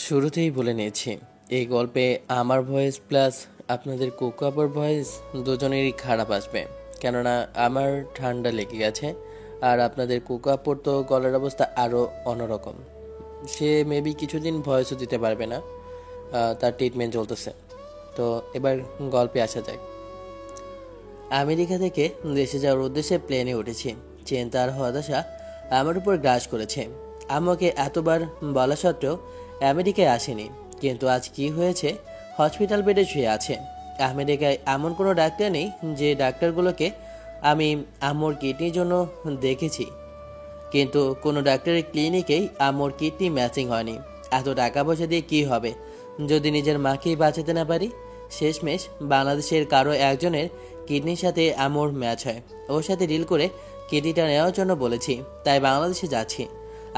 শুরুতেই বলে নিয়েছি, এই গল্পে আমার ভয়েস প্লাস আপনাদের কোকাপর ভয়েস দুজনেরই খারাপ আসবে। কেননা আমার ঠান্ডা লেগে গেছে, আর আপনাদের কোকাপর তো গলার অবস্থা আরও অন্যরকম। সে মেবি কিছুদিন ভয়েসও দিতে পারবে না, তার ট্রিটমেন্ট চলতেছে। তো এবার গল্পে আসা যাক। আমেরিকা থেকে দেশে যাওয়ার উদ্দেশ্যে প্লেনে উঠেছি। চিন্তা আর হতাশা আমার উপর গ্রাস করেছে। আমাকে এতবার বলা সত্ত্বেও আমেরিকায় আসেনি, কিন্তু আজ কি হয়েছে? হসপিটাল বেডে শুয়ে আছে। আমেরিকায় এমন কোনো ডাক্তার নেই যে ডাক্তারগুলোকে আমি আম্মুর কিডনির জন্য দেখেছি, কিন্তু কোনো ডাক্তারের ক্লিনিকেই আম্মুর কিডনি ম্যাচিং হয়নি। এত টাকা পয়সা দিয়ে কী হবে যদি নিজের মাকেই বাঁচাতে না পারি? শেষমেশ বাংলাদেশের কারো একজনের কিডনির সাথে আম্মুর ম্যাচ হয়, ওর সাথে ডিল করে কিডনিটা নেওয়ার জন্য বলেছি, তাই বাংলাদেশে যাচ্ছি।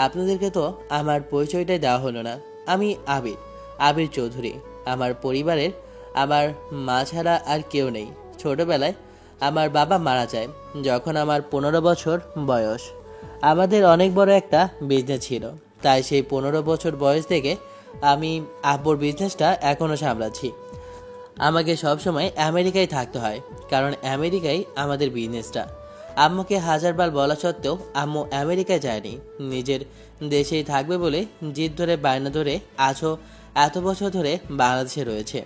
আপনাদেরকে তো আমার পরিচয়টাই দেওয়া হলো না। আমি আবির, আবির চৌধুরী। আমার পরিবারের আমার মা ছাড়া আর কেউ নেই। ছোটবেলায় আমার বাবা মারা যায় যখন আমার 15 বছর বয়স। আমাদের অনেক বড় একটা বিজনেস ছিল, তাই সেই 15 বছর বয়স থেকে আমি আব্বুর বিজনেসটা এখনও সামলাচ্ছি। আমাকে সবসময় আমেরিকায় থাকতে হয়, কারণ আমেরিকায় আমাদের বিজনেসটা। আম্মুকে হাজারবার বলা সত্ত্বেও আম্মু আমেরিকায় যায়নি, নিজের দেশেই থাকবে বলে জিদ ধরে বায়না ধরে আজও এত বছর ধরে বাংলাদেশে রয়েছে।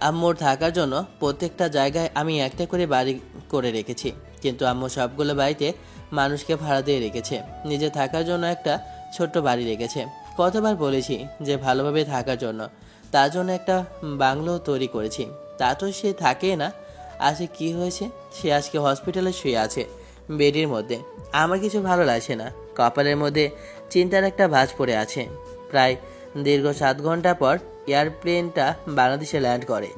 আম্মুর থাকার জন্য প্রত্যেকটা জায়গায় আমি একটা করে বাড়ি করে রেখেছি, কিন্তু আম্মু সবগুলো বাড়িতে মানুষকে ভাড়া দিয়ে রেখেছে, নিজে থাকার জন্য একটা ছোট্ট বাড়ি রেখেছে। কতবার বলেছি যে ভালোভাবে থাকার জন্য, তার জন্য একটা বাংলো তৈরি করেছি। তা তো সে থাকে না। আজকে কি হয়েছে? সে আজকে হসপিটালে শুয়ে আছে বেডের মধ্যে। আমার কিছু ভালো লাগছে না। কপালের মধ্যে চিন্তার একটা ভাঁজ পড়ে আছে। প্রায় দীর্ঘ 7 ঘন্টা পর এয়ারপ্লেনটা বাংলাদেশে ল্যান্ড করে।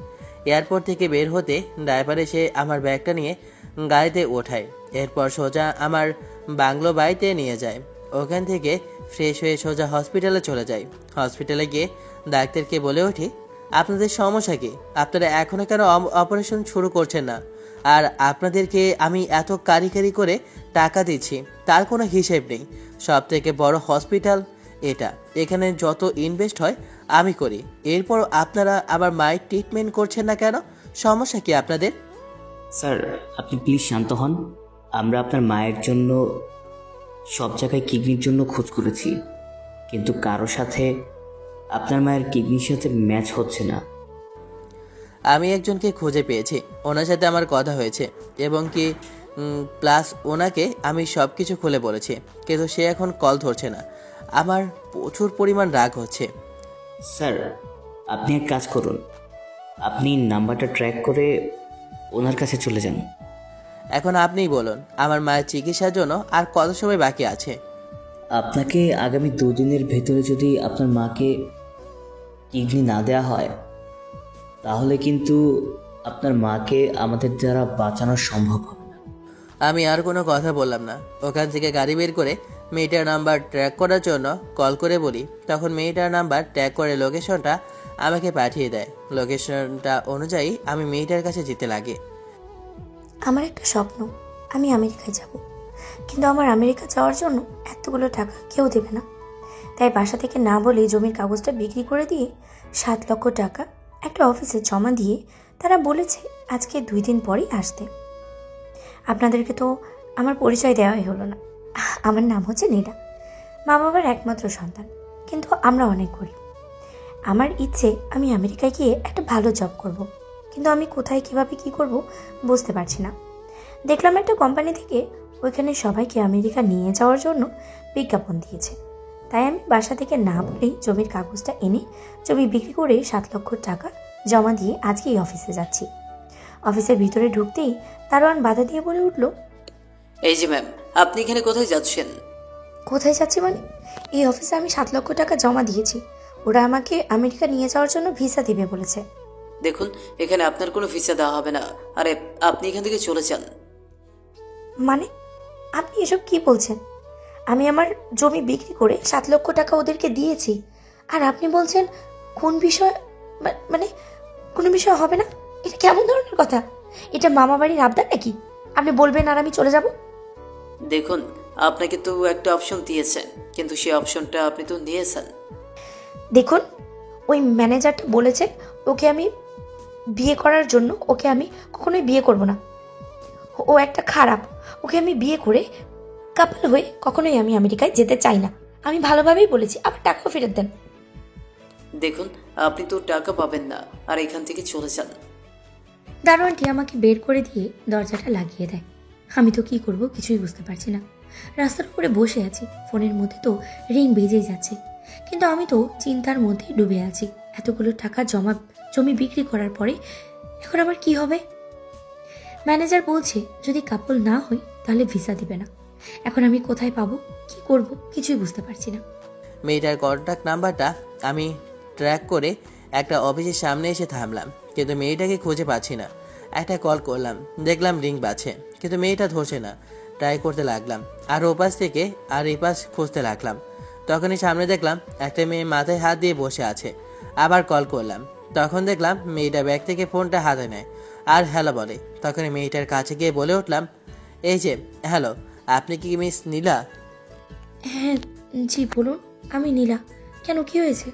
এয়ারপোর্ট থেকে বের হতে ড্রাইভার এসে আমার ব্যাগটা নিয়ে গাড়িতে ওঠায়, এরপর সোজা আমার বাংলো বাড়িতে নিয়ে যায়। ওখান থেকে ফ্রেশ হয়ে সোজা হসপিটালে চলে যাই। হসপিটালে গিয়ে ডাক্তারকে বলে উঠি, আপনাদের সমস্যা কি? আপনারা এখনও কেন অপারেশন শুরু করছেন না? আর আপনাদেরকে আমি এত কারি করে টাকা দিচ্ছি, তার কোনো হিসেব নেই। সব থেকে বড় হসপিটাল এটা, এখানে যত ইনভেস্ট হয় আমি করি। এরপর আপনারা আবার মায়ের ট্রিটমেন্ট করছেন না কেন? সমস্যা কি আপনাদের? স্যার, আপনি প্লিজ শান্ত হন। আমরা আপনার মায়ের জন্য সব জায়গায় কিডনির জন্য খোঁজ করেছি, কিন্তু কারো সাথে আপনার মায়ের কিডনির সাথে ম্যাচ হচ্ছে না। আমি একজনকে খুঁজে পেয়েছি, ওনার সাথে আমার কথা হয়েছে, এবং কি প্লাস ওনাকে আমি সব কিছু খুলে বলেছি, কিন্তু সে এখন কল ধরছে না। আমার প্রচুর পরিমাণ রাগ হচ্ছে। স্যার, আপনি এক কাজ করুন, আপনি নাম্বারটা ট্র্যাক করে ওনার কাছে চলে যান। এখন আপনিই বলুন, আমার মায়ের চিকিৎসার জন্য আর কত সময় বাকি আছে? আপনাকে আগামী 2 দিনের ভেতরে যদি আপনার মাকে কিডনি না দেওয়া হয়, তাহলে কিন্তু আপনার মাকে আমাদের দ্বারা বাঁচানো সম্ভব হবে না। আমি আর কোনো কথা বললাম না। ওখান থেকে গাড়ি বের করে মেয়েটার নাম্বার ট্র্যাক করার জন্য কল করে বলি, তখন মেয়েটার নাম্বার ট্র্যাক করে লোকেশনটা আমাকে পাঠিয়ে দেয়। লোকেশনটা অনুযায়ী আমি মেয়েটার কাছে যেতে লাগে। আমার একটা স্বপ্ন, আমি আমেরিকায় যাব, কিন্তু আমার আমেরিকা যাওয়ার জন্য এতগুলো টাকা কেউ দেবে না। তাই বাসা থেকে না বলে জমির কাগজটা বিক্রি করে দিয়ে 7 লক্ষ টাকা একটা অফিসে জমা দিয়ে তারা বলেছে আজকে 2 দিন পরেই আসতে। আপনাদেরকে তো আমার পরিচয় দেওয়াই হলো না। আমার নাম হচ্ছে নীলা, মা বাবার একমাত্র সন্তান, কিন্তু আমরা অনেক গরিব। আমার ইচ্ছে আমি আমেরিকায় গিয়ে একটা ভালো জব করব, কিন্তু আমি কোথায় কিভাবে কি করব বুঝতে পারছি না। দেখলাম একটা কোম্পানি থেকে ওইখানে সবাইকে আমেরিকা নিয়ে যাওয়ার জন্য বিজ্ঞাপন দিয়েছে। তাই আমি বাসা থেকে না বলেই জমির কাগজটা এনে জমি বিক্রি করে 7 লক্ষ টাকা জমা দিয়ে আজকেই অফিসে যাচ্ছি। অফিসের ভিতরে ঢুকতেই দারোয়ান বাধা দিয়ে বলে উঠল, এই যে ম্যাম, আপনি এখানে কোথায় যাচ্ছেন? কোথায় যাচ্ছি মানে? এই অফিসে আমি 7 লক্ষ টাকা জমা দিয়েছি, ওরা আমাকে আমেরিকা নিয়ে যাওয়ার জন্য ভিসা দিবে বলেছে। দেখুন, এখানে আপনার কোনো ভিসা দেওয়া হবে না। আরে, আপনি এখান থেকে চলে যান। মানে আপনি এসব কি বলছেন? আমি আমার জমি বিক্রি করে 7 লক্ষ টাকা ওদেরকে দিয়েছি, আর আপনি বলছেন কোন বিষয়, মানে কোনো বিষয় হবে না? এটা কেমন ধরনের কথা? এটা মামা বাড়ির আবদার নাকি? আপনি বলবেন আর আমি চলে যাব? দেখুন, আপনাকে তো একটা অপশন দিয়েছেন, কিন্তু সেই অপশনটা আপনি তো নিয়েছেন। দেখুন, ওই ম্যানেজারটা বলেছে ওকে আমি বিয়ে করার জন্য ওকে আমি কখনোই বিয়ে করব না। ও একটা খারাপ। ওকে আমি বিয়ে করে কাপল হয়ে কখনোই আমি আমেরিকায় যেতে চাই না। আমি ভালোভাবেই বলেছি, আবার টাকাও ফেরত দেন। দেখুন, আপনি তো টাকা পাবেন না, আর এখান থেকে চলে যান। দারোয়ানটি আমাকে বের করে দিয়ে দরজাটা লাগিয়ে দেয়। আমি তো কি করব কিছুই বুঝতে পারছি না। রাস্তার উপরে বসে আছি, ফোনের মধ্যে তো রিং বেজেই যাচ্ছে, কিন্তু আমি তো চিন্তার মধ্যে ডুবে আছি। এতগুলো টাকা জমি বিক্রি করার পরে এখন আমার কি হবে? ম্যানেজার বলছে যদি কাপল না হই তাহলে ভিসা দিবে না। এখন আমি কোথায় পাবো, কি করব কিছুই বুঝতে পারছি না। মেয়েটার কন্ট্যাক্ট নাম্বারটা আমি ট্র্যাক করে একটা অফিসের সামনে এসে থামলাম, কিন্তু মেয়েটাকে খুঁজে পাচ্ছি না। একটা কল করলাম, দেখলাম রিং বাজছে, কিন্তু মেয়েটা ধরছে না। ট্রাই করতে লাগলাম, আর ওপাশ থেকে আর এপাশ খুঁজতে লাগলাম। তখনই সামনে দেখলাম একটা মেয়ে মাথায় হাত দিয়ে বসে আছে। আবার কল করলাম, তখন দেখলাম মেয়েটা ব্যাগ থেকে ফোনটা হাতে নেয় আর হ্যালো বলে। তখনই মেয়েটার কাছে গিয়ে বলে উঠলাম, এই যে হ্যালো, আপনি কি মিস নীলা? হ্যাঁ জি বলুন, আমি নীলা। কেন, কি হয়েছে?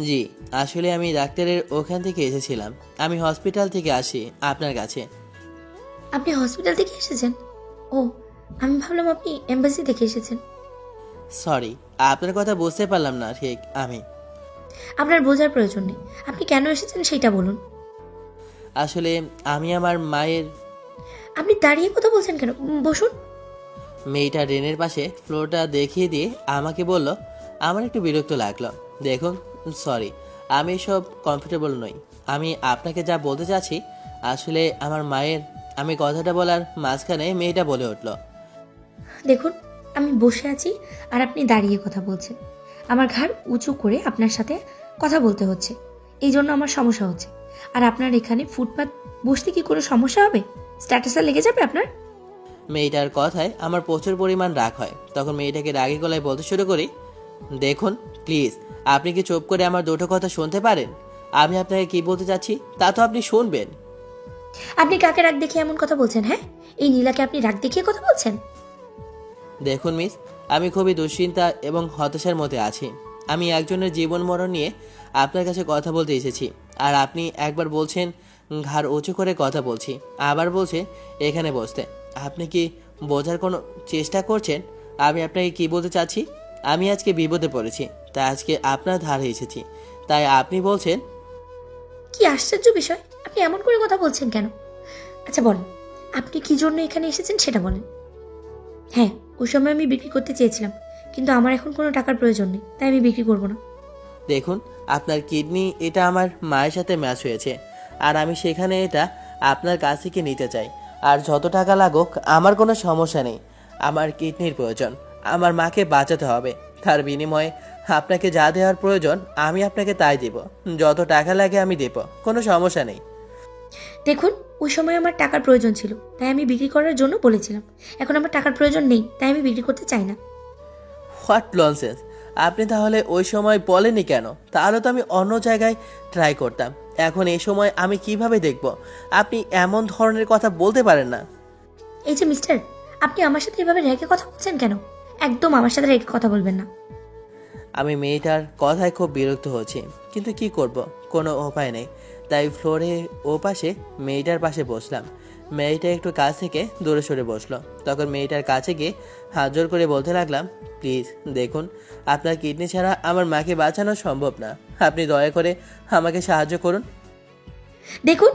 জি, আসলে আমি ডাক্তারের ওখান থেকে এসেছিলাম। আমি হসপিটাল থেকে আসি আপনার কাছে। আপনি হসপিটাল থেকে এসেছেন? ও, আমি ভাবলাম আপনি এম্বাসি থেকে এসেছেন। সরি, আপনার কথা বুঝতে পারলাম না ঠিক। আপনার বোঝার প্রয়োজন নেই, আপনি কেন এসেছেন সেটা বলুন। আসলে আমি আমার মায়ের। আপনি দাঁড়িয়ে কথা বলছেন কেন? বসুন। মেয়েটা ড্রেনের পাশে ফ্লোরটা দেখিয়ে দিয়ে আমাকে বলল। আমার একটু বিরক্ত লাগলো। দেখুন, সরি, আমি সব কমফোর্টেবল নই। আমি আপনাকে যা বলতে চাচ্ছি, আসলে আমার মায়ের। আমি কথাটা বলার মাঝখানে মেয়েটা বলে উঠল, দেখুন, আমি বসে আছি আর আপনি দাঁড়িয়ে কথা বলছেন। আমার ঘাড় উঁচু করে আপনার সাথে কথা বলতে হচ্ছে, এই জন্য আমার সমস্যা হচ্ছে। আর আপনার এখানে ফুটপাত বসতে কি কোনো সমস্যা হবে? স্ট্যাটাসে লেগে যাবে আপনার? মেয়েটার কথায় আমার প্রচুর পরিমাণ রাগ হয়। তখন মেয়েটাকে রাগী গলায় বলতে শুরু করি, দেখুন প্লিজ, আপনি কি চুপ করে আমার দুটো কথা শুনতে পারেন? আমি আপনাকে কি বলতে চাচ্ছি তা তো আপনি শুনবেন। আপনি কাকে রাগ দেখিয়ে এমন কথা বলছেন? হ্যাঁ, এই নীলাকে আপনি রাগ দেখিয়ে কথা বলছেন? দেখুন মিস, আমি খুবই দুশ্চিন্তা এবং হতাশার মধ্যে আছি। আমি একজনের জীবন মরণ নিয়ে আপনার কাছে কথা বলতে এসেছি। আর আপনি একবার বলছেন ঘাড় উঁচু করে কথা বলছি, আবার বলছে এখানে বসতে। আপনি কি বোঝার কোনো চেষ্টা করছেন আমি আপনাকে কি বলতে চাচ্ছি? আমি আজকে বিপদে পড়েছি, তাই আজকে আপনার ধারে এসেছি। তাই আপনি বলছেন। কি আশ্চর্য বিষয়, আপনি এমন করে কথা বলছেন কেন? আচ্ছা বলেন, আপনি কি জন্য এখানে এসেছেন সেটা বলেন। হ্যাঁ, ওই সময় আমি বিক্রি করতে চেয়েছিলাম, কিন্তু আমার এখন কোনো টাকার প্রয়োজন নেই, তাই আমি বিক্রি করব না। দেখুন, আপনার কিডনি এটা আমার মায়ের সাথে ম্যাচ হয়েছে, আর আমি সেখানে এটা আপনার কাছ থেকে নিতে চাই। আর যত টাকা লাগুক আমার কোনো সমস্যা নেই। আমার কিডনির প্রয়োজন, আমার মাকে বাঁচাতে হবে। তার বিনিময়ে আপনাকে যা দেওয়ার প্রয়োজন আমি আপনাকে তাই দেব। যত টাকা লাগে আমি দেব, কোনো সমস্যা নেই। দেখুন, ওই সময় আমার টাকার প্রয়োজন ছিল, তাই আমি বিক্রি করার জন্য বলেছিলাম। এখন আমার টাকার প্রয়োজন নেই, তাই আমি বিক্রি করতে চাই না। What nonsense! আপনি তাহলে ওই সময় বলেনি কেন? তাহলে তো আমি অন্য জায়গায় ট্রাই করতাম। এখন এই সময় আমি কিভাবে দেখব? আপনি এমন ধরনের কথা বলতে পারেন না। এই যে মিস্টার, আপনি আমার সাথে এভাবে রেখে কথা বলছেন কেন? একদম আমার সাথে রেখে কথা বলবেন না। আমি মেয়েটার কথায় খুব বিরক্ত হচ্ছি, কিন্তু কি করব, কোনো উপায় নেই। তাই ফ্লোরে ও পাশে মেয়েটার পাশে বসলাম। মেয়েটা একটু কাছ থেকে দূরে সরে বসলো। তখন মেয়েটার কাছে গিয়ে হাত জোর করে বলতে লাগলাম, প্লিজ দেখুন, আপনার কিডনি ছাড়া আমার মাকে বাঁচানো সম্ভব না। আপনি দয়া করে আমাকে সাহায্য করুন। দেখুন,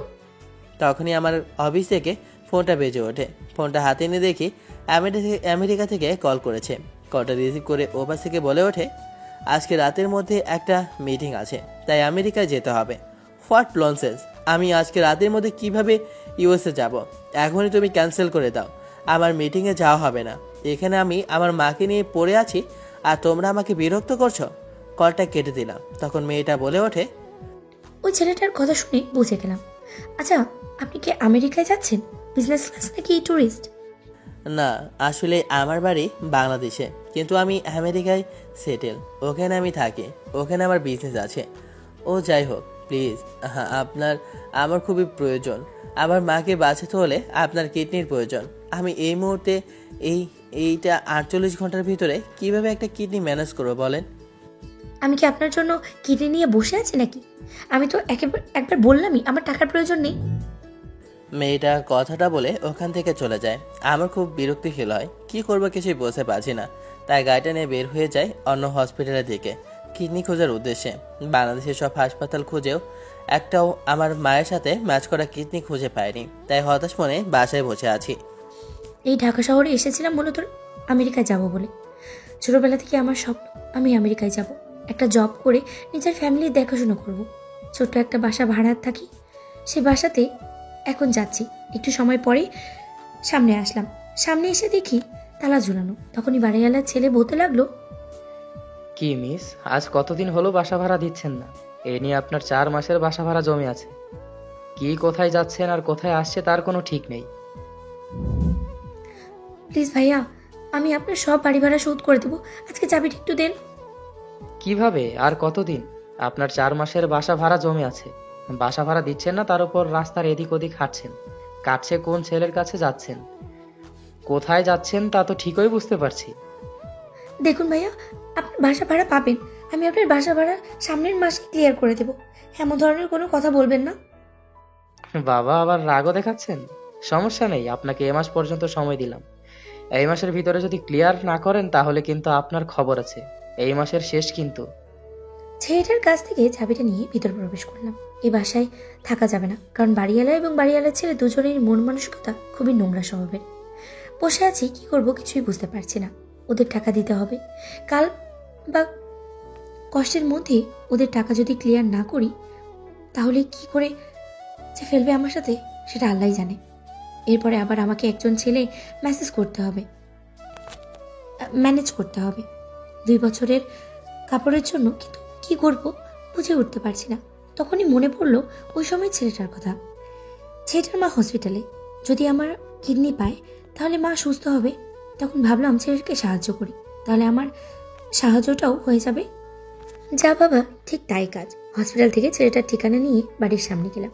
তখনই আমার অফিস থেকে ফোনটা বেজে ওঠে। ফোনটা হাতে নিয়ে দেখি আমেরিকা থেকে কল করেছে। কলটা রিসিভ করে ওপাশ থেকে বলে ওঠে, আজকে রাতের মধ্যে একটা মিটিং আছে, তাই আমেরিকায় যেতে হবে। What nonsense! আমি আজকে রাতের মধ্যে কিভাবে ইউএসএ যাব? এখনই তুমি ক্যান্সেল করে দাও, আমার মিটিংয়ে যাওয়া হবে না। এখানে আমি আমার মাকে নিয়ে পড়ে আছি, আর তোমরা আমাকে বিরক্ত করছো। কলটা কেটে দিলাম। তখন মেয়েটা বলে ওঠে, ওই ছেলেটার কথা শুনে বুঝে গেলাম। আচ্ছা, আপনি কি আমেরিকায় যাচ্ছেন? বিজনেস ক্লাস নাকি ট্যুরিস্ট? না, আসলে আমার বাড়ি বাংলাদেশে, কিন্তু আমি আমেরিকায় সেটেল। ওখানে আমি থাকি, ওখানে আমার বিজনেস আছে। ও যাই হোক, প্লিজ, আমার খুবই প্রয়োজন। আমার মাকে বাঁচাতে হলে আপনার কিডনির প্রয়োজন। আমি এই মুহূর্তে এইটা 48 ঘন্টার ভিতরে কিভাবে একটা কিডনি ম্যানেজ করবো বলেন? আমি কি আপনার জন্য কিডনি নিয়ে বসে আছি নাকি? আমি তো একবার বললামই আমার টাকার প্রয়োজন নেই। মেয়েটা কথাটা বলে ওখান থেকে চলে যায়। আমার খুব বিরক্তি ফিল হয়, কি করবো কিছুই বুঝতে পারছি না। তাই গাড়িটা নিয়ে বের হয়ে যায় অন্য হসপিটালের দিকে কিডনি খোঁজার উদ্দেশ্যে। বাংলাদেশের সব হাসপাতাল খুঁজেও একটাও আমার মায়ের সাথে ম্যাচ করা কিডনি খুঁজে পায়নি। তাই হতাশ মনে বাসায় বসে আছি। এই ঢাকা শহরে এসেছিলাম মূলত আমেরিকায় যাব বলে। ছোটবেলা থেকে আমার স্বপ্ন আমি আমেরিকায় যাব, একটা জব করে নিজের ফ্যামিলির দেখাশোনা করব। ছোট্ট একটা বাসা ভাড়া থাকি, সেই বাসাতে এখন যাচ্ছি। একটু সময় পরে সামনে এসে দেখি তালা ঝুলানো। তখনই বাড়িওয়ালার ছেলে বলতে লাগলো, কি মিস, আজ কতদিন হলো বাসা ভাড়া দিচ্ছেন না? এ নিয়ে আপনার 4 মাসের বাসা ভাড়া জমে আছে। কি কোথায় যাচ্ছেন আর কোথায় আসছে তার কোনো ঠিক নেই। প্লিজ ভাইয়া, আমি আপনার সব বাড়ি ভাড়া শোধ করে দেবো, আজকে চাবিটা একটু দেন। কিভাবে আর কতদিন? আপনার 4 মাসের বাসা ভাড়া জমে আছে, বাসা ভাড়া দিচ্ছেন না, তার উপর রাস্তার এদিক ওদিক হাঁটছেন। কাটছে কোন ছেলের কাছে যাচ্ছেন, কোথায় যাচ্ছেন তা তো ঠিকই বুঝতে পারছি। দেখুন ভাইয়া, আপনার বাসা ভাড়া পাবেন, আমি আপনার বাসা ভাড়া সামনের মাসে ক্লিয়ার করে দেবো। এমন ধরনের কোনো কথা বলবেন না। বাবা আবার রাগও দেখাচ্ছেন। সমস্যা নেই, আপনাকে এ মাস পর্যন্ত সময় দিলাম। এই মাসের ভিতরে যদি ক্লিয়ার না করেন তাহলে কিন্তু আপনার খবর আছে। এই মাসের শেষ কিন্তু। ছেলেটার কাছ থেকে চাবিটা নিয়ে ভিতর প্রবেশ করলাম। এই বাসায় থাকা যাবে না, কারণ বাড়িওয়ালা এবং বাড়িওয়ালার ছেলে দুজনের মন মানসিকতা খুবই নোংরা স্বভাবের। বসে আছি, কি করব কিছুই বুঝতে পারছি না। ওদের টাকা দিতে হবে কাল, বা কষ্টের মধ্যে ওদের টাকা যদি ক্লিয়ার না করি তাহলে কি করে যে ফেলবে আমার সাথে সেটা আল্লাহই জানে। এরপরে আবার আমাকে একজন ছেলে ম্যানেজ করতে হবে 2 বছরের কাপড়ের জন্য। কিন্তু কি করব বুঝে উঠতে পারছি না। তখনই মনে পড়লো ওই সময় ছেলেটার কথা। ছেলেটার মা হসপিটালে, যদি আমার কিডনি পায় তাহলে মা সুস্থ হবে। তখন ভাবলাম ছেলেটাকে সাহায্য করি, তাহলে আমার সাহায্যটাও হয়ে যাবে। যা বাবা, ঠিক তাই কাজ। হসপিটাল থেকে ছেলেটার ঠিকানা নিয়ে বাড়ির সামনে গেলাম।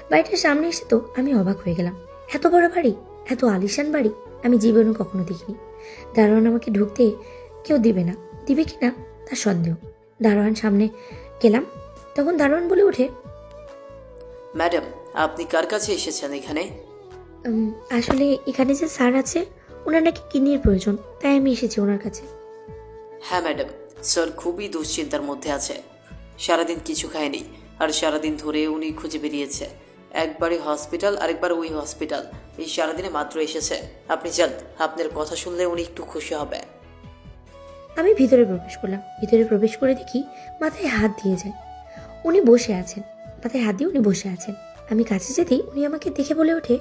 বাড়িটার সামনে এসে তো আমি অবাক হয়ে গেলাম। এত বড় বাড়ি, এত আলিশান বাড়ি আমি জীবনে কখনো দেখিনি। দারোয়ান আমাকে ঢুকতে কেউ দিবে কিনা তার সন্দেহ। দারোয়ান সামনে গেলাম, তখন দারোয়ান বলে ওঠে, ম্যাডাম, আপনি কার কাছে এসেছেন এখানে? আসলে এখানে যে স্যার আছে ওনার নাকি কিডনির প্রয়োজন, তাই আমি এসেছি ওনার কাছে। হ্যাঁ ম্যাডাম, স্যার খুবই দুশ্চিন্তার মধ্যে আছে। সারাদিন কিছু খায়নি, আর সারাদিন ধরে উনি খুঁজে বেরিয়েছে। একবারই হসপিটাল, আরেকবার ওই হসপিটাল। এই সারাদিনে মাত্র এসেছে। আপনি যান, আপনার কথা শুনলে উনি একটু খুশি হবে। আমি ভিতরে প্রবেশ করলাম। ভিতরে প্রবেশ করে দেখি মাথায় হাত দিয়ে যায় উনি বসে আছেন। মাথায় হাত দিয়ে উনি বসে আছেন। আমি কাছে যেতেই উনি আমাকে দেখে বলে ওঠে,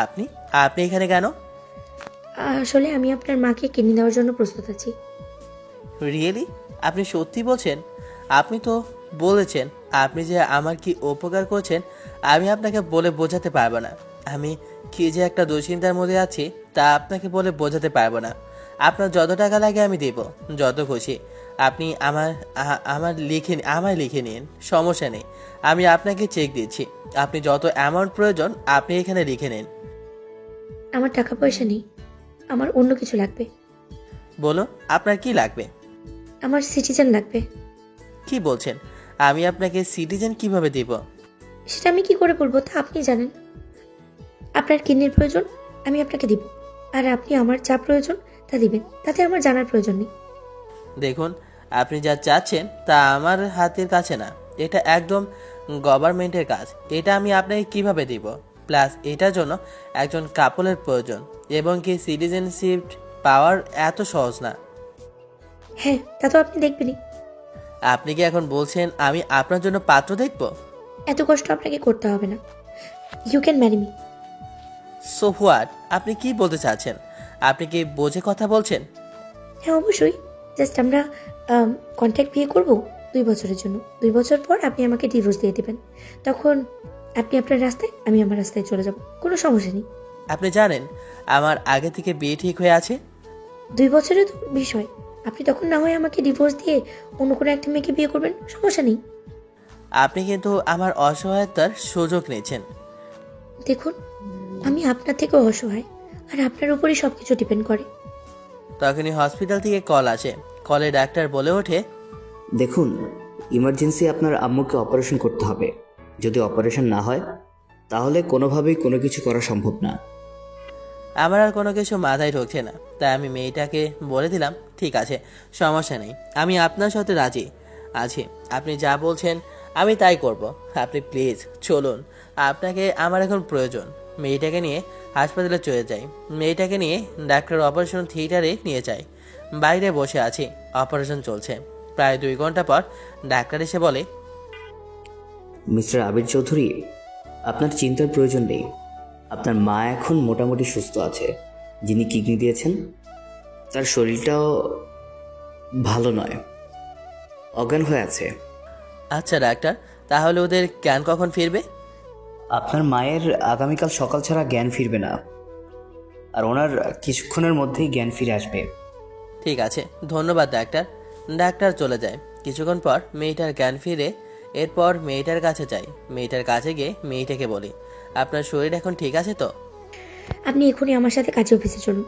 আপনি আপনি এখানে কেন? আসলে আমি আপনার মাকে কিডনি দেওয়ার জন্য প্রস্তুত আছি। রিয়েলি? আপনি সত্যি বলছেন? আপনি তো বলেছেন আপনি যে আমার কি উপকার করছেন আমি আপনাকে বলে বোঝাতে পারবো না। আমি কি যে একটা দুশ্চিন্তার মধ্যে আছি তা আপনাকে বলে বোঝাতে পারবো না। আপনার যত টাকা লাগে আমি দেব, যত খুশি। আপনি আমায় লিখে নিন, সমস্যা নেই। আমি আপনাকে চেক দিচ্ছি। আপনি যত অ্যামাউন্ট প্রয়োজন আপনি এখানে লিখে নিন। আমার টাকা পয়সা নেই, আমার অন্য কিছু লাগবে। বলুন আপনার কি লাগবে? আমার সিটিজেন লাগবে। কি বলছেন? আমি আপনাকে সিটিজেন কিভাবে দিব? সেটা আমি কি করে বলবো তা আপনি জানেন। আপনার কিডনির প্রয়োজন, আমি আপনাকে দিব, আর আপনি আমার যা প্রয়োজন তা দিবেন, তাতে আমার জানার প্রয়োজন নেই। দেখুন, আপনি যা চাচ্ছেন তা আমার হাতের কাছে না। এটা একদম গভর্নমেন্টের কাজ। এটা আমি আপনাকে কিভাবে দিব? প্লাস এটার জন্য একজন কাপলের প্রয়োজন, এবং কি সিটিজেনশিপ পাওয়ার এত সহজ না। হ্যাঁ, তা তো আপনি দেখবেনই। আপনি কি এখন বলছেন আমি আপনার জন্য পাত্র দেখব? এত কষ্ট আপনাকে করতে হবে না। You can marry me. So what? আপনি কি বলতে চাচ্ছেন? আপনি কি বোঝে কথা বলছেন? হ্যাঁ অবশ্যই, জাস্ট আমরা কন্ট্যাক্ট বিয়ে করব 2 বছরের জন্য। 2 বছর পর আপনি আমাকে ডিভোর্স দিয়ে দেবেন। তখন আপনি আপনার রাস্তায়, আমি আমার রাস্তায় চলে যাব, কোনো সমস্যা নেই। আপনি জানেন আমার আগে থেকে বিয়ে ঠিক হয়ে আছে। 2 বছরের তো বিষয়, আপনি তখন না হয় আমাকে ডিভোর্স দিয়ে অন্য কোনো একটা মেয়েকে বিয়ে করবেন, সমস্যা নেই। আপনি কিন্তু আমার অসহায়তার সুযোগ নিয়েছেন। দেখুন, আমি আপনার থেকেও অসহায়, আর আপনার উপরই সবকিছু ডিপেন্ড করে। তখনই হসপিটাল থেকে কল আসে। কলে ডাক্তার বলে ওঠে, দেখুন, ইমার্জেন্সি আপনার আম্মুকে অপারেশন করতে হবে। যদি অপারেশন না হয় তাহলে কোনোভাবেই কোনো কিছু করা সম্ভব না। আমার আর কোনো কিছু মাথায় ঢুকছে না, তাই আমি মেয়েটাকে বলে দিলাম, ঠিক আছে, সমস্যা নেই, আমি আপনার সাথে রাজি আছি। আপনি যা বলছেন আমি তাই করব। আপনি প্লিজ চলুন, আপনাকে আমার এখন প্রয়োজন। মেয়েটাকে নিয়ে হাসপাতালে চলে যাই। মেয়েটাকে নিয়ে ডাক্তার অপারেশন থিয়েটারে নিয়ে যাই। বাইরে বসে আছি, অপারেশন চলছে। প্রায় 2 ঘন্টা পর ডাক্তার এসে বলে, মিস্টার আবির চৌধুরী, আপনার চিন্তার প্রয়োজন নেই। আপনার মা এখন মোটামুটি সুস্থ আছে। যিনি কিডনি দিয়েছেন তার শরীরটাও ভালো নয়, অজ্ঞান হয়ে আছে। আচ্ছা ডাক্তার, তাহলে ওদের জ্ঞান কখন ফিরবে? আপনার মায়ের আগামীকাল সকাল ছাড়া জ্ঞান ফিরবে না, আর ওনার কিছুক্ষণের মধ্যেই জ্ঞান ফিরে আসবে। ঠিক আছে, ধন্যবাদ ডাক্তার। ডাক্তার চলে যায়। কিছুক্ষণ পর মেয়েটার জ্ঞান ফিরে। এরপর মেয়েটার কাছে যাই। মেয়েটার কাছে গিয়ে মেয়েটাকে বলি, আপনার শরীর এখন ঠিক আছে তো? আপনি এখনই আমার সাথে কাজে অফিসে চলুন।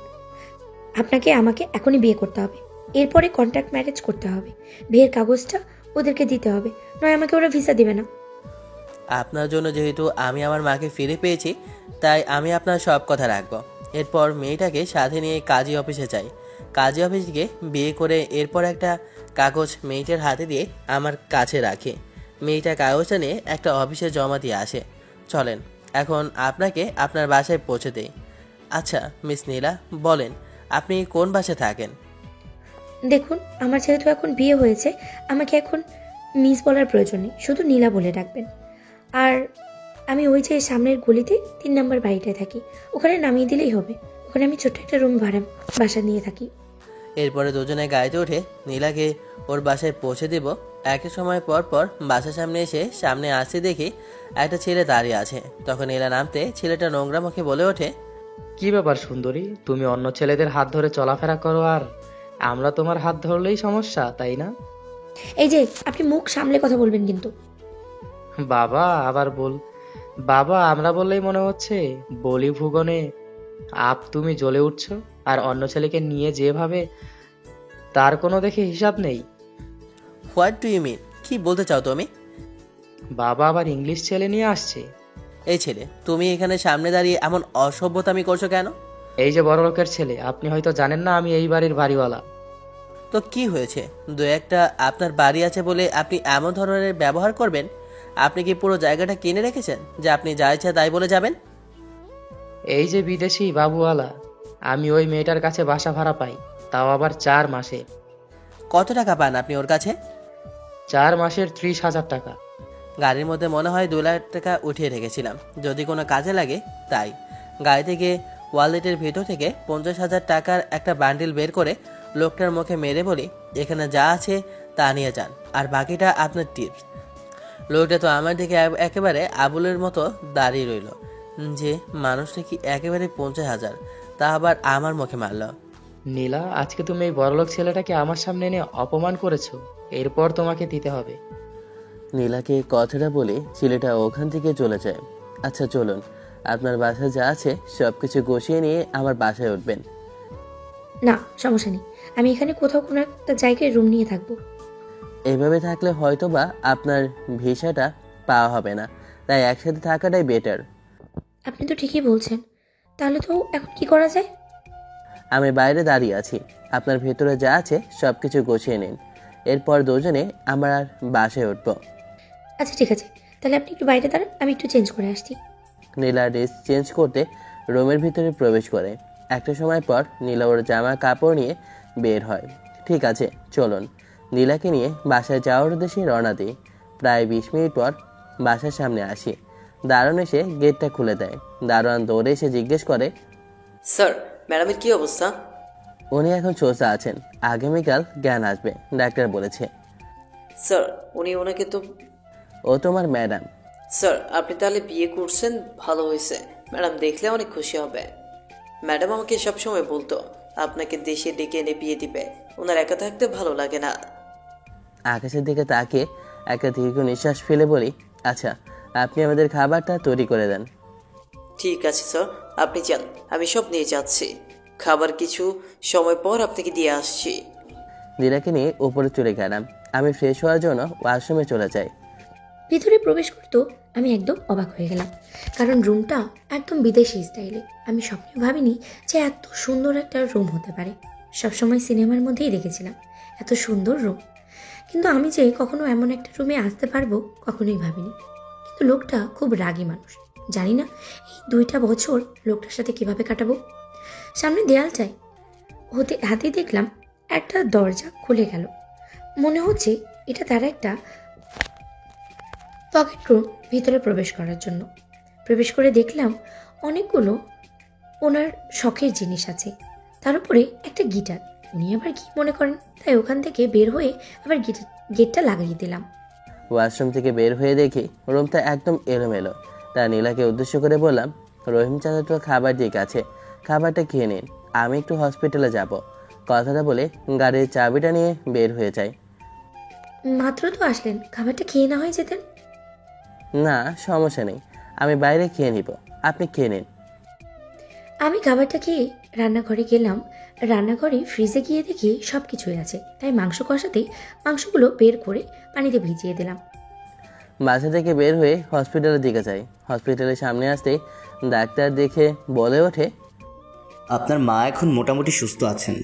আপনাকে আমাকে এখনই বিয়ে করতে হবে। এরপরে কন্ট্রাক্ট ম্যারেজ করতে হবে। বিয়ের কাগজটা ওদেরকে দিতে হবে, নয় আমাকে ওরা ভিসা দেবে না। আপনার জন্য যেহেতু আমি আমার মাকে ফিরে পেয়েছি, তাই আমি আপনার সব কথা রাখবো। এরপর মেয়েটাকে সাথে নিয়ে কাজী অফিসে যাই। কাজী অফিসে গিয়ে বিয়ে করে এরপর একটা কাগজ মেয়েটার হাতে দিয়ে আমার কাছে রাখি। মেয়েটা কাগজটা নিয়ে একটা অফিসে জমা দিয়ে আসে। চলেন, এখন আপনাকে আপনার বাসায় পৌঁছে দেই। আচ্ছা মিস নীলা, বলেন আপনি কোন বাসায় থাকেন? দেখুন, আমার যেহেতু এখন বিয়ে হয়েছে, আমাকে এখন মিস বলার প্রয়োজন নেই, শুধু নীলা বলে ডাকবেন। আর আমি ওই যে সামনের গলিতে 3 নম্বর বাড়িটায় থাকি, ওখানে নামিয়ে দিলেই হবে। ওখানে আমি ছোট্ট একটা রুম ভাড়া বাসা নিয়ে থাকি। এরপরে দুজনে গাড়িতে উঠে নীলাকে ওর বাসায় পৌঁছে দেব। একটা সময় পর পর বাসার সামনে এসে সামনে আসতে দেখি একটা ছেলে দাঁড়িয়ে আছে। তখন নীলা নামতে ছেলেটা নোংরা মুখে বলে ওঠে, কি ব্যাপার সুন্দরী, তুমি অন্য ছেলেদের হাত ধরে চলাফেরা করো আর আমরা তোমার হাত ধরলেই সমস্যা, তাই না? এই যে, আপনি মুখ সামলে কথা বলবেন কিন্তু। বাবা আবার বল। বাবা আমরা বললেই মনে হচ্ছে বলি ভুবনে তুমি জ্বলে উঠছো, আর অন্য ছেলেকে নিয়ে যেভাবে তার কোনো দেখে হিসাব নেই। What do you mean? কি বলতে চাও তুমি? বাবা আবার ইংলিশ ছেলে নিয়ে আসছে। এই ছেলে, তুমি এখানে সামনে দাঁড়িয়ে এমন অসভ্যতামি করছো কেন? এই যে বড় লোকের ছেলে, আপনি হয়তো জানেন না আমি এই বাড়ির বাড়িওয়ালা। তো কি হয়েছে? দু একটা আপনার বাড়ি আছে বলে আপনি এমন ধরনের ব্যবহার করবেন? আপনি কি পুরো জায়গাটা কিনে রেখেছেন যে আপনি যা ইচ্ছা তাই বলে যাবেন? এই যে বিদেশি বাবুওয়ালা, আমি ওই মেয়েটার কাছে বাসা ভাড়া পাই, তাও আবার 4 মাসে। কত টাকা পান আপনি ওর কাছে? 4 মাসের 30,000 টাকা। গাড়ির মধ্যে মনে হয় 2 লাখ টাকা উঠিয়ে রেখেছিলাম, যদি কোনো কাজে লাগে তাই। গাড়ি থেকে ওয়ালেটের ভিতর থেকে 50,000 টাকার একটা বান্ডিল বের করে লোকটার মুখে মেরে বলি, এখানে যা আছে তা নিয়ে যান, আর বাকিটা আপনার টিপস। লোকটা তো আমার দিকে একেবারে আবুলের মতো দাঁড়িয়ে রইল, যে মানুষটা কি একেবারে 50,000, তা আবার আমার মুখে মারল। নীলা, আজকে তুমি এই বড়লোক ছেলেটাকে আমার সামনে এনে অপমান করেছো, এরপর তোমাকে দিতে হবে। নীলাকে কথাটা বলে ছেলেটা ওখান থেকে চলে যায়। আচ্ছা চলুন, আপনার বাসায় যা আছে সব কিছু গুছিয়ে নিয়ে আমার বাসায় উঠবেন। না, সমস্যা নেই, আমি এখানে কোথাও কোনো একটা জায়গায় রুম নিয়ে থাকবো। এভাবে থাকলে হয়তো বা আপনার ভিসাটা পাওয়া হবে না, তাই একসাথে থাকাটাই বেটার। আপনি তো ঠিকই বলছেন, তাহলে তো এখন কি করা যায়? আমি বাইরে দাঁড়িয়ে আছি, আপনার ভেতরে যা আছে সব কিছু গুছিয়ে নিন, এরপর দুজনে আমরা বাসায় উঠবো। আচ্ছা ঠিক আছে, তাহলে আপনি একটু বাইরে দাঁড়ান, আমি একটু চেঞ্জ করে আসছি। নীলা ড্রেস চেঞ্জ করতে রুমের ভিতরে প্রবেশ করে। একটা সময় পর নীলা ওর জামা কাপড় নিয়ে বের হয়। ঠিক আছে চলুন, নীলাকে নিয়ে বাসায় যাওয়ার উদ্দেশ্যে রওনা দিই। প্রায় 20 মিনিট পর বাসার সামনে আসি। দারোয়ান এসে গেটটা খুলে দেয়। দারোয়ান দৌড়ে এসে জিজ্ঞেস করে, স্যার, ম্যাডামের কি অবস্থা? উনি এখন সোজা আছেন, আগামীকাল জ্ঞান আসবে ডাক্তার বলেছে। স্যার, উনি ওনাকে তো... ও তোমার ম্যাডাম। স্যার, আপনি তাহলে বিয়ে করছেন, ভালো হয়েছে। ম্যাডাম দেখলে অনেক খুশি হবে। ম্যাডাম আমাকে সবসময় বলতো আপনাকে দেশে ডেকে এনে বিয়ে দিবে, ওনার একা থাকতে ভালো লাগে না। আকাশের দিকে তাকিয়ে একটা দীর্ঘ নিঃশ্বাস ফেলে বলি, আচ্ছা আপনি আমাদের খাবারটা তৈরি করে দেন। ঠিক আছে স্যার, আপনি যান, আমি সব নিয়ে যাচ্ছি। খাবার কিছু সময় পর আপনাকে দিয়ে আসছি। নীলাকে নিয়ে উপরে চলে গেলাম। আমি ফ্রেশ হওয়ার জন্য ওয়াশরুমে চলে যাই। ভিতরে প্রবেশ করতেও আমি একদম অবাক হয়ে গেলাম, কারণ রুমটা একদম বিদেশি স্টাইলে। আমি স্বপ্নে ভাবিনি যে এত সুন্দর একটা রুম হতে পারে। সবসময় সিনেমার মধ্যেই দেখেছিলাম এত সুন্দর রুম, কিন্তু আমি যে কখনো এমন একটা রুমে আসতে পারবো কখনোই ভাবিনি। কিন্তু লোকটা খুব রাগী মানুষ। জানি না এই 2টা বছর লোকটার সাথে কিভাবে কাটাবো। সামনে দেয়ালটায় হাতে দেখলাম একটা দরজা খুলে গেল। মনে হচ্ছে এটা তার একটা পকেট রুম। ভিতরে প্রবেশ করার জন্য প্রবেশ করে দেখলাম অনেকগুলো ওনার শখের জিনিস আছে, তার উপরে একটা গিটার। উনি আবার কি মনে করেন, তাই ওখান থেকে বের হয়ে আবার গেটটা লাগিয়ে দিলাম। ওয়াশরুম থেকে বের হয়ে দেখি রুমটা একদম এলোমেলো। তার নীলাকে উদ্দেশ্য করে বললাম, রহিম চাচা তো খাবার দিয়ে গেছে, খাবারটা খেয়ে নিন, আমি একটু হসপিটালে যাব। কথাটা বলে গাড়ির চাবিটা নিয়ে বের হয়ে যায়। মাত্র তো আসলেন, খাবারটা খেয়ে না হয়ে যেতেন। না সমস্যা নেই, আমি বাইরে খেয়ে নিব, আপনি খেয়ে নিন। আমি খাবারটা খেয়ে রান্নাঘরে গেলাম। রান্নাঘরে ফ্রিজে গিয়ে দেখি সব কিছুই আছে, তাই মাংস কষাতে মাংসগুলো বের করে পানিতে ভিজিয়ে দিলাম। বাসা থেকে বের হয়ে হসপিটালের দিকে যাই। হসপিটালের সামনে আসতেই ডাক্তার দেখে বলে ওঠে, আপনার মা এখন মোটামুটি সুস্থ আছেন,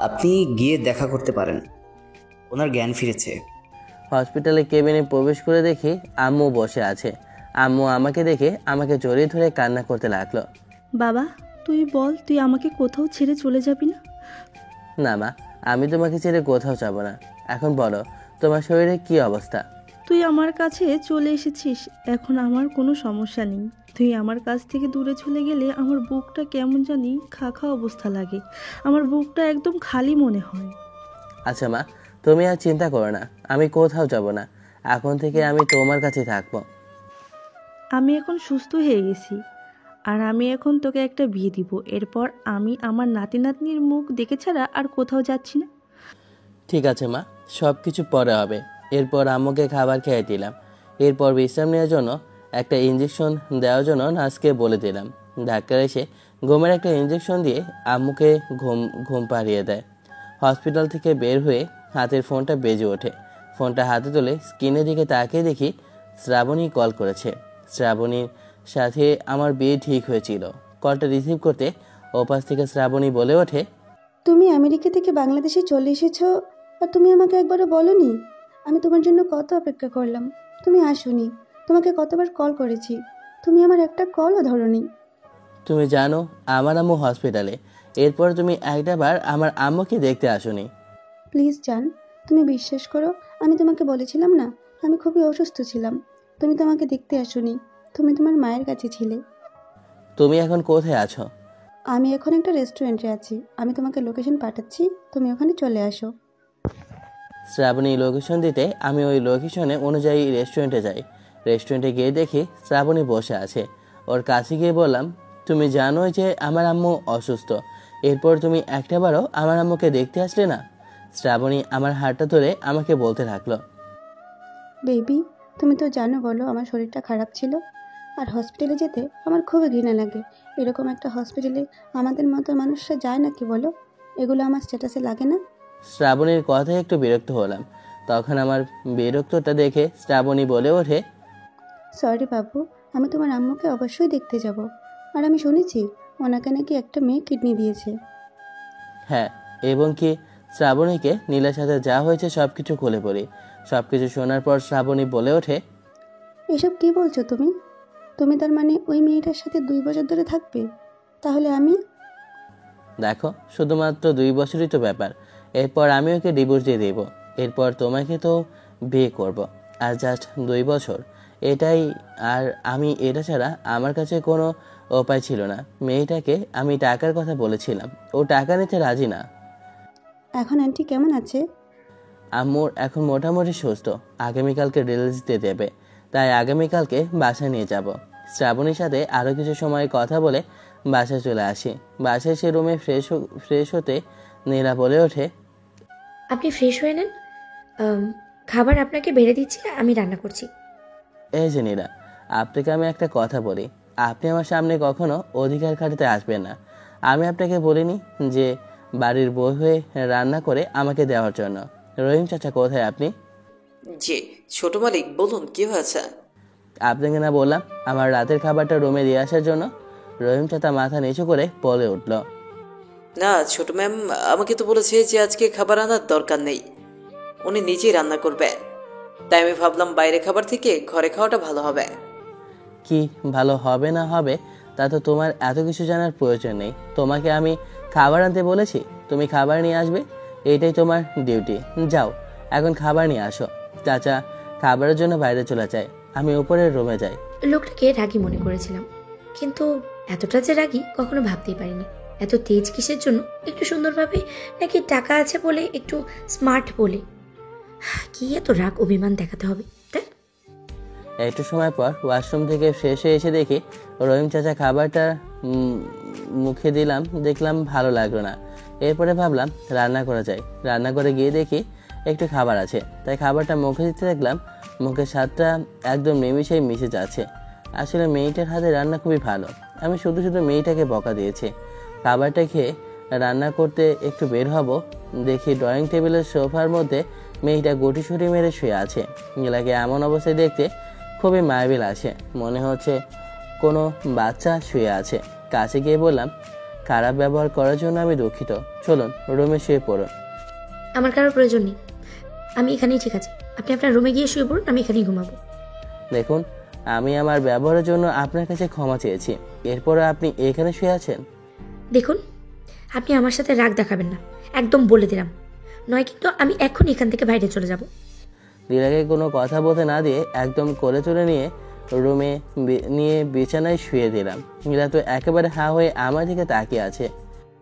আপনি গিয়ে দেখা করতে পারেন, ওনার জ্ঞান ফিরেছে। হসপিটালের কেবিনে প্রবেশ করে দেখি আম্মু বসে আছে। আম্মু আমাকে দেখে আমাকে জড়িয়ে ধরে কান্না করতে লাগলো। বাবা, তুই বল, তুই আমাকে কোথাও ছেড়ে চলে যাবি না? না মা, আমি তোমাকে ছেড়ে কোথাও যাব না। এখন বলো, তোমার শরীরে কি অবস্থা? তুই আমার কাছে চলে এসেছিস, এখন আমার কোনো সমস্যা নেই। তুই আমার কাছ থেকে দূরে চলে গেলে আমার বুকটা কেমন জানি খা খা অবস্থা লাগে, আমার বুকটা একদম খালি মনে হয়। আচ্ছা মা, তুমি আর চিন্তা করো না, আমি কোথাও যাব না। এখন থেকে আমি তোমার কাছে থাকবো। আমি এখন সুস্থ হয়ে গেছি, আর আমি এখন তোকে একটা বিয়ে দিব। এরপর আমি আমার নাতি নাতনির মুখ দেখে ছাড়া আর কোথাও যাচ্ছি না। ঠিক আছে মা, সব কিছু পরে হবে। এরপর আম্মুকে খাবার খেয়ে দিলাম। এরপর বিশ্রাম নেওয়ার জন্য একটা ইঞ্জেকশন দেওয়ার জন্য নার্সকে বলে দিলাম। ডাক্তার এসে ঘুমের একটা ইঞ্জেকশন দিয়ে আম্মুকে ঘুম পাড়িয়ে দেয়। হসপিটাল থেকে বের হয়ে হাতের ফোনটা বেজে ওঠে। ফোনটা হাতে তুলে স্ক্রিনের দিকে তাকিয়ে দেখি শ্রাবণী কল করেছে। শ্রাবণীর সাথে আমার বিয়ে ঠিক হয়েছিল। কলটা রিসিভ করতে ওপাশ থেকে শ্রাবণী বলে ওঠে, তুমি আমেরিকা থেকে বাংলাদেশে চলে এসেছো, আর তুমি আমাকে একবারও বলোনি। আমি তোমার জন্য কত অপেক্ষা করলাম, তুমি আসোনি। তোমাকে কতবার কল করেছি, তুমি আমার একটা কলও ধরোনি। তুমি জানো আমার আম্মু হসপিটালে, এরপর তুমি একটাবার আমার আম্মুকে দেখতে আসোনি। প্লিজ জান, তুমি বিশ্বাস করো, আমি তোমাকে বলেছিলাম না আমি খুবই অসুস্থ ছিলাম। তুমি তো আমাকে দেখতে আসোনি, তুমি তোমার মায়ের কাছে ছিলে। তুমি এখন কোথায় আছো? আমি এখন একটা রেস্টুরেন্টে আছি, আমি তোমাকে লোকেশন পাঠাচ্ছি, তুমি ওখানে চলে আসো। শ্রাবণী লোকেশন দিতে আমি ওই লোকেশনে অনুযায়ী রেস্টুরেন্টে যাই। রেস্টুরেন্টে গিয়ে দেখি শ্রাবণী বসে আছে। ওর কাছে গিয়ে বললাম, তুমি জানোই যে আমার আম্মু অসুস্থ, এরপর তুমি একটাবারও আমার আম্মুকে দেখতে আসলে না। শ্রাবণী আমার হাতটা ধরে আমাকে বলতে থাকলো, বেবি, তুমি তো জানো বলো আমার শরীরটা খারাপ ছিল, আর হসপিটালে যেতে আমার খুবই ঘৃণা লাগে। এরকম একটা হসপিটালে আমাদের মতো মানুষরা যায় নাকি বলো? এগুলো আমার স্ট্যাটাসে লাগে না? শ্রাবণীর কথায় একটু বিরক্ত হলাম। তখন আমার বিরক্তটা দেখে শ্রাবণী বলে ওঠে, সরি বাবু, আমি তোমার আম্মুকে অবশ্যই দেখতে যাব। আর আমি শুনেছি ওনাকে নাকি একটা মেয়ে কিডনি দিয়েছে। হ্যাঁ, এবং কি শ্রাবণীকে নীলার সাথে যা হয়েছে সব কিছু খুলে পড়ি। সব কিছু শোনার পর শ্রাবণী বলে ওঠে, এসব কি বলছো তুমি? তুমি তার মানে ওই মেয়েটার সাথে 2 বছর ধরে থাকবে? তাহলে আমি? দেখো, শুধুমাত্র 2 বছরই তো ব্যাপার, এরপর আমি ওকে ডিভোর্স দিয়ে দেবো। এরপর তোমাকে তো বিয়ে করব। আর জাস্ট 2 বছর, এটাই। আর আমি এটা ছাড়া আমার কাছে কোনো উপায় ছিল না। মেয়েটাকে আমি টাকার কথা বলেছিলাম, ও টাকা নিতে রাজি না। এখন আন্টি কেমন আছে? আম্মুর এখন মোটামুটি সুস্থ, আগামীকালকে রিলিজ দিয়ে দেবে, তাই আগামীকালকে বাসায় নিয়ে যাব। শ্রাবণীর সাথে আরও কিছু সময় কথা বলে বাসায় চলে আসি। বাসায় এসে রুমে ফ্রেশ হতে নীলা বলে ওঠে, আপনি ফ্রেশ হয়ে নেন, খাবার আপনাকে বেড়ে দিচ্ছি, আমি রান্না করছি। এই যে নীলা, আপনাকে আমি একটা কথা বলি, আপনি আমার সামনে কখনো অধিকার খাটাতে আসবেন না। আমি আপনাকে বলিনি যে বাড়ির বউ হয়ে রান্না করে আমাকে দেওয়ার জন্য? রহিম চাচা কোথায় আপনি? জি ছোট মালিক, বলুন কি হয়েছে? আপনাকে না বললাম আমার রাতের খাবারটা রুমে দিয়ে আসার জন্য? রহিম চাচা মাথা নিচু করে বলে উঠল। না ছোট ম্যাম, আমাকে তো বলেছে যে আজকে খাবার আনার দরকার নেই, উনি নিজেই রান্না করবে। তাই আমি ভাবলাম বাইরে খাবার থেকে ঘরে খাওয়াটা ভালো হবে। কি ভালো হবে না হবে তা তো তোমার এত কিছু জানার প্রয়োজন নেই। তোমাকে আমি খাবার আনতে বলেছি, তুমি খাবার নিয়ে আসবে, এইটাই তোমার ডিউটি। যাও এখন খাবার নিয়ে আসো। চাচা খাবারের জন্য বাইরে চলে যায়, আমি উপরের রুমে যাই। লোকটাকে রাগী মনে করেছিলাম, কিন্তু এতটা যে রাগী কখনো ভাবতেই পারিনি। এত তেজ কিসের জন্য? একটু সুন্দরভাবে নাকি টাকা আছে বলে, একটু স্মার্ট বলে? কি এত রাগ অভিমান দেখাতে হবে? তাই একটু সময় পর ওয়াশরুম থেকে ফ্রেশ হয়ে এসে দেখি রহিম চাচা খাবারটা মুখে দিলাম, দেখলাম ভালো লাগলো না। এরপরে ভাবলাম রান্না করা যায়। রান্না করে গিয়ে দেখি একটু খাবার আছে, তাই খাবারটা মুখে দিতে দেখলাম মুখের স্বাদটা একদম নিমিষেই মিশে যাচ্ছে। আসলে মেয়েটার হাতে রান্না খুবই ভালো। আমি শুধু শুধু মেয়েটাকে বকা দিয়েছি। খাবারটা খেয়ে রান্না করতে একটু বের হব, দেখি ড্রয়িং টেবিলের সোফার মধ্যে মেয়েটা গুটিসুটি মেরে শুয়ে আছে। নীলাকে এমন অবস্থায় দেখতে খুবই মায়াবী লাগছে, মনে হচ্ছে কোনো বাচ্চা শুয়ে আছে। কাছে গিয়ে বললাম, খারাপ ব্যবহার করার জন্য আমি দুঃখিত, চলুন রুমে শুয়ে পড়ুন। আমার কারোর প্রয়োজন নেই, আমি এখানেই ঠিক আছে। আপনি আপনার রুমে গিয়ে শুয়ে পড়ুন, আমি এখানেই ঘুমাবো। দেখুন, আমি আমার ব্যবহারের জন্য আপনার কাছে ক্ষমা চেয়েছি, এরপরে আপনি এখানে শুয়ে আছেন। দেখুন, আপনি আমার সাথে রাগ দেখাবেন না, একদম বলে দিলাম, নয় কিন্তু আমি এখন এখান থেকে বাইরে চলে যাব। নীলাকে কোনো কথা বলতে না দিয়ে একদম কোলে তুলে নিয়ে রুমে নিয়ে বিছানায় শুয়ে দিলাম। নীলা তো একেবারে হা হয়ে আমার দিকে তাকিয়ে আছে।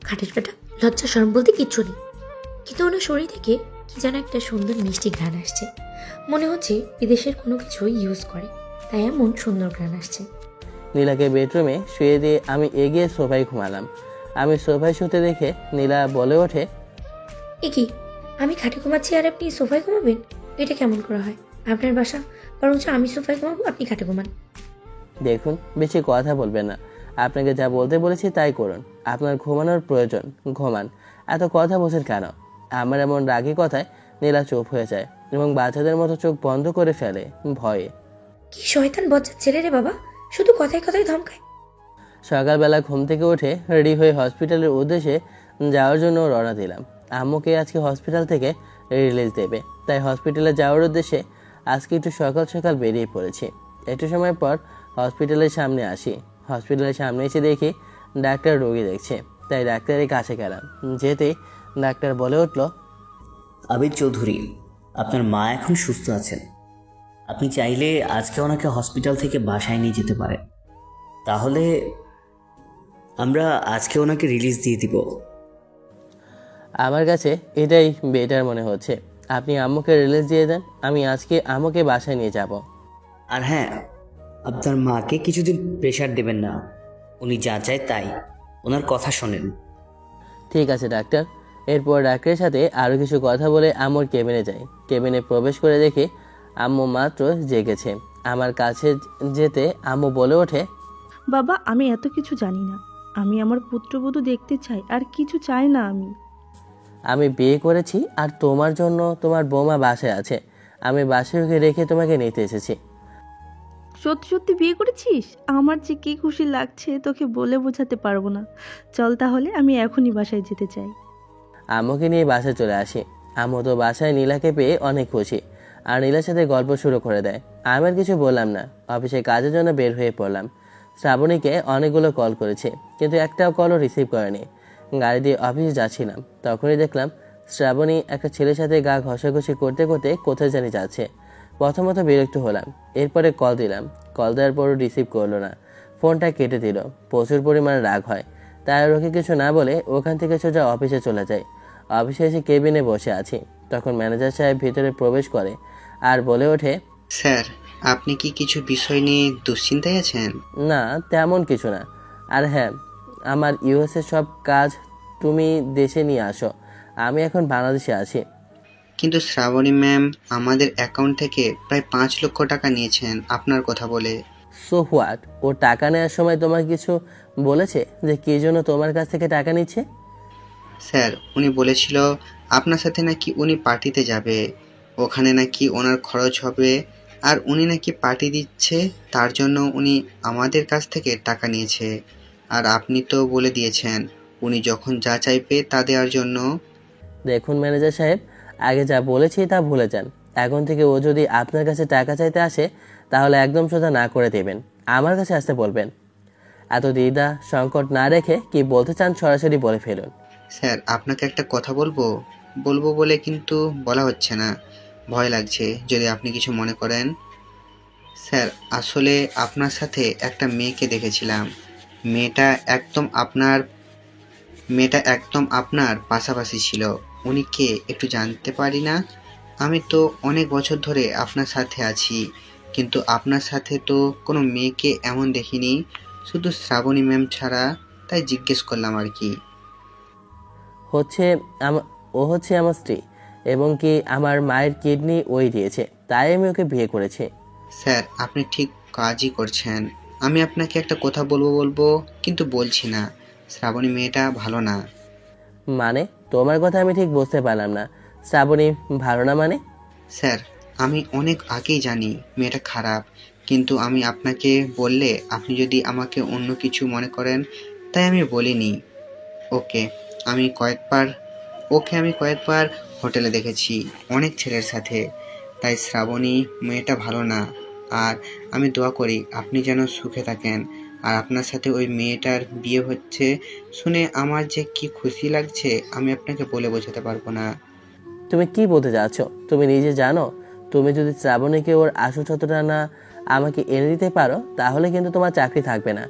খাটের পেটা লজ্জা শরম বলতে কিচ্ছু নেই, কিন্তু ওনার শরীর থেকে কি যেন একটা সুন্দর মিষ্টি ঘ্রাণ আসছে। মনে হচ্ছে বিদেশের কোনো কিছু ইউজ করে, তাই এমন সুন্দর ঘ্রাণ আসছে। নীলাকে বেডরুমে শুয়ে দিয়ে আমি এগিয়ে সোফায় ঘুমালাম। আমি সোফায় শুতে দেখে নীলা বলে ওঠে, এ কি, আমি খাটে ঘুমাচ্ছি আর আপনি সোফায় ঘুমাবেন? এটা কেমন করা হয়? আপনার বাসা, বরঞ্চ আমি সোফায় ঘুমাবো, আপনি খাটে ঘুমান। দেখুন, বেশি কথা বলবেন না, আপনাকে যা বলতে বলেছি তাই করুন। আপনার ঘুমানোর প্রয়োজন, ঘুমান, এত কথা বলছেন কেন? আমার এমন রাগী কথায় নীলা চুপ হয়ে যায় এবং বাচ্চাদের মতো চোখ বন্ধ করে ফেলে ভয়ে। কি শয়তান বজ্জাত ছেলে রে বাবা, শুধু কথায় কথায় ধমকায়। সকালবেলা ঘুম থেকে উঠে রেডি হয়ে হসপিটালের উদ্দেশ্যে যাওয়ার জন্য রওনা দিলাম। আম্মুকে আজকে হসপিটাল থেকে রিলিজ দেবে, তাই হসপিটালে যাওয়ার উদ্দেশ্যে আজকে একটু সকাল সকাল বেরিয়ে পড়েছি। একটু সময় পর হসপিটালের সামনে আসি। হসপিটালের সামনে এসে দেখি ডাক্তার রোগী দেখছে, তাই ডাক্তারের কাছে গেলাম। যেতেই ডাক্তার বলে উঠল, আবির চৌধুরী, আপনার মা এখন সুস্থ আছেন। আপনি চাইলে আজকে ওনাকে হসপিটাল থেকে বাসায় নিয়ে যেতে পারেন, তাহলে আমরা আজকে ওনাকে রিলিজ দিয়ে দিব। আমার কাছে এটাই বেটার মনে হচ্ছে। আপনি আম্মুকে রিলিজ দিয়ে দেন, আমি আজকে আম্মুকে বাসায় নিয়ে যাব। আর হ্যাঁ, আপনার মাকে কিছুদিন প্রেশার দেবেন না, উনি যা চায় তাই, ওনার কথা শোনেন। ঠিক আছে ডাক্তার। এরপর ডাক্তারের সাথে আরও কিছু কথা বলে আম্মুর কেবিনে যাই। কেবিনে প্রবেশ করে দেখি আম্মু মাত্র জেগেছে। আমার কাছে যেতে আম্মু বলে ওঠে, বাবা, আমি এত কিছু জানি না, আমি আমার পুত্রবধূ দেখতে চাই, আর কিছু চাই না। আমি বিয়ে করেছি আর তোমার জন্য তোমার বৌমা বাসায় আছে। আমি বাসায় ওকে রেখে তোমাকে নিতে এসেছি। সত্যি সত্যি বিয়ে করেছিস? আমার যে কি খুশি লাগছে তোকে বলে বোঝাতে পারবো না। চল তাহলে, আমি এখনই বাসায় যেতে চাই। আম্মুকে নিয়ে বাসায় চলে আসি। আম্মু তো বাসায় নীলাকে পেয়ে অনেক খুশি আর নীলার সাথে গল্প শুরু করে দেয়। আমি আর কিছু বললাম না, অফিসে কাজের জন্য বের হয়ে পড়লাম। শ্রাবণীকে অনেকগুলো কল করেছে, কিন্তু একটাও কলও রিসিভ করেনি। গাড়ি দিয়ে অফিসে যাচ্ছিলাম, তখনই দেখলাম শ্রাবণী একটা ছেলের সাথে গা ঘষাঘষি করতে করতে কোথায় জানি যাচ্ছে। প্রথমত বিরক্ত হলাম, এরপরে কল দিলাম। কল দেওয়ার পরও রিসিভ করলো না, ফোনটা কেটে দিল। প্রচুর পরিমাণে রাগ হয়, তাই আর ওকে কিছু না বলে ওখান থেকে সোজা অফিসে চলে যায়। অফিসে এসে কেবিনে বসে আছি, তখন ম্যানেজার সাহেব ভিতরে প্রবেশ করে আর বলে ওঠে, স্যার, আপনি কি কিছু বিষয় নিয়ে দুশ্চিন্তায় আছেন? না তেমন কিছু না। আর হ্যাঁ, আমার ইউএসএ সব কাজ তুমি দেশে নিয়ে আসো, আমি এখন বাংলাদেশে আছি। কিন্তু শ্রাবণী ম্যাম আমাদের অ্যাকাউন্ট থেকে প্রায় 5 লক্ষ টাকা নিয়েছেন আপনার কথা বলে। So what? ও টাকা নেওয়ার সময় তোমার কিছু বলেছে যে কি জন্য তোমার কাছ থেকে টাকা নিচ্ছে? স্যার, উনি বলেছিল আপনার সাথে নাকি উনি পার্টিতে যাবে, ওখানে নাকি ওনার খরচ হবে, আর উনি নাকি পার্টি দিচ্ছে, তার জন্য উনি আমাদের কাছ থেকে টাকা নিয়েছে। আর আপনি তো বলে দিয়েছেন উনি যখন যা চাইবে তা দেওয়ার জন্য। দেখুন ম্যানেজার সাহেব, আগে যা বলেছি তা ভুলে যান। এখন থেকে ও যদি আপনার কাছে টাকা চাইতে আসে তাহলে একদম সোজা না করে দেবেন, আমার কাছে আসতে বলবেন। এত দ্বিধা সংকট না রেখে কি বলতে চান সরাসরি বলে ফেলুন। স্যার, আপনাকে একটা কথা বলবো বলবো বলে কিন্তু বলা হচ্ছে না, ভয় লাগছে যদি আপনি কিছু মনে করেন। স্যার, আসলে আপনার সাথে একটা মেয়েকে দেখেছিলাম, মেয়েটা একদম আপনার মেয়েটা একদম আপনার পাশাপাশি ছিল। উনি কে একটু জানতে পারি না? আমি তো অনেক বছর ধরে আপনার সাথে আছি, কিন্তু আপনার সাথে তো কোনো মেয়েকে এমন দেখিনি, শুধু শ্রাবণী ম্যাম ছাড়া, তাই জিজ্ঞেস করলাম আর কি। ও হচ্ছে আমার স্ত্রী, এবং কি আমার মায়ের কিডনি ওই দিয়েছে, তাই আমি ওকে বিয়ে করেছি। স্যার, আপনি ঠিক কাজই করছেন। আমি আপনাকে একটা কথা বলবো কিন্তু বলছি না। শ্রাবণী মেয়েটা ভালো না। মানে তোমার কথা আমি ঠিক বুঝতে পারলাম না। শ্রাবণী ভালো না মানে? স্যার, আমি অনেক আগেই জানি মেয়েটা খারাপ, কিন্তু আমি আপনাকে বললে আপনি যদি আমাকে অন্য কিছু মনে করেন, তাই আমি বলিনি। ওকে আমি কয়েকবার হোটেলে দেখেছি অনেক ছেলের সাথে, তাই শ্রাবণী মেয়েটা ভালো না। আর আমি দোয়া করি আপনি যেন সুখে থাকেন। আর আপনার সাথে ওই মেয়েটার বিয়ে হচ্ছে শুনে আমার যে কি খুশি লাগছে আমি আপনাকে বলে বোঝাতে পারবো না। তুমি কি বলতে চাচ্ছ? তুমি নিজে জানো, তুমি যদি শ্রাবণীকে ওর আসল সত্যটা না আমাকে এনে দিতে পারো তাহলে কিন্তু তোমার চাকরি থাকবে না।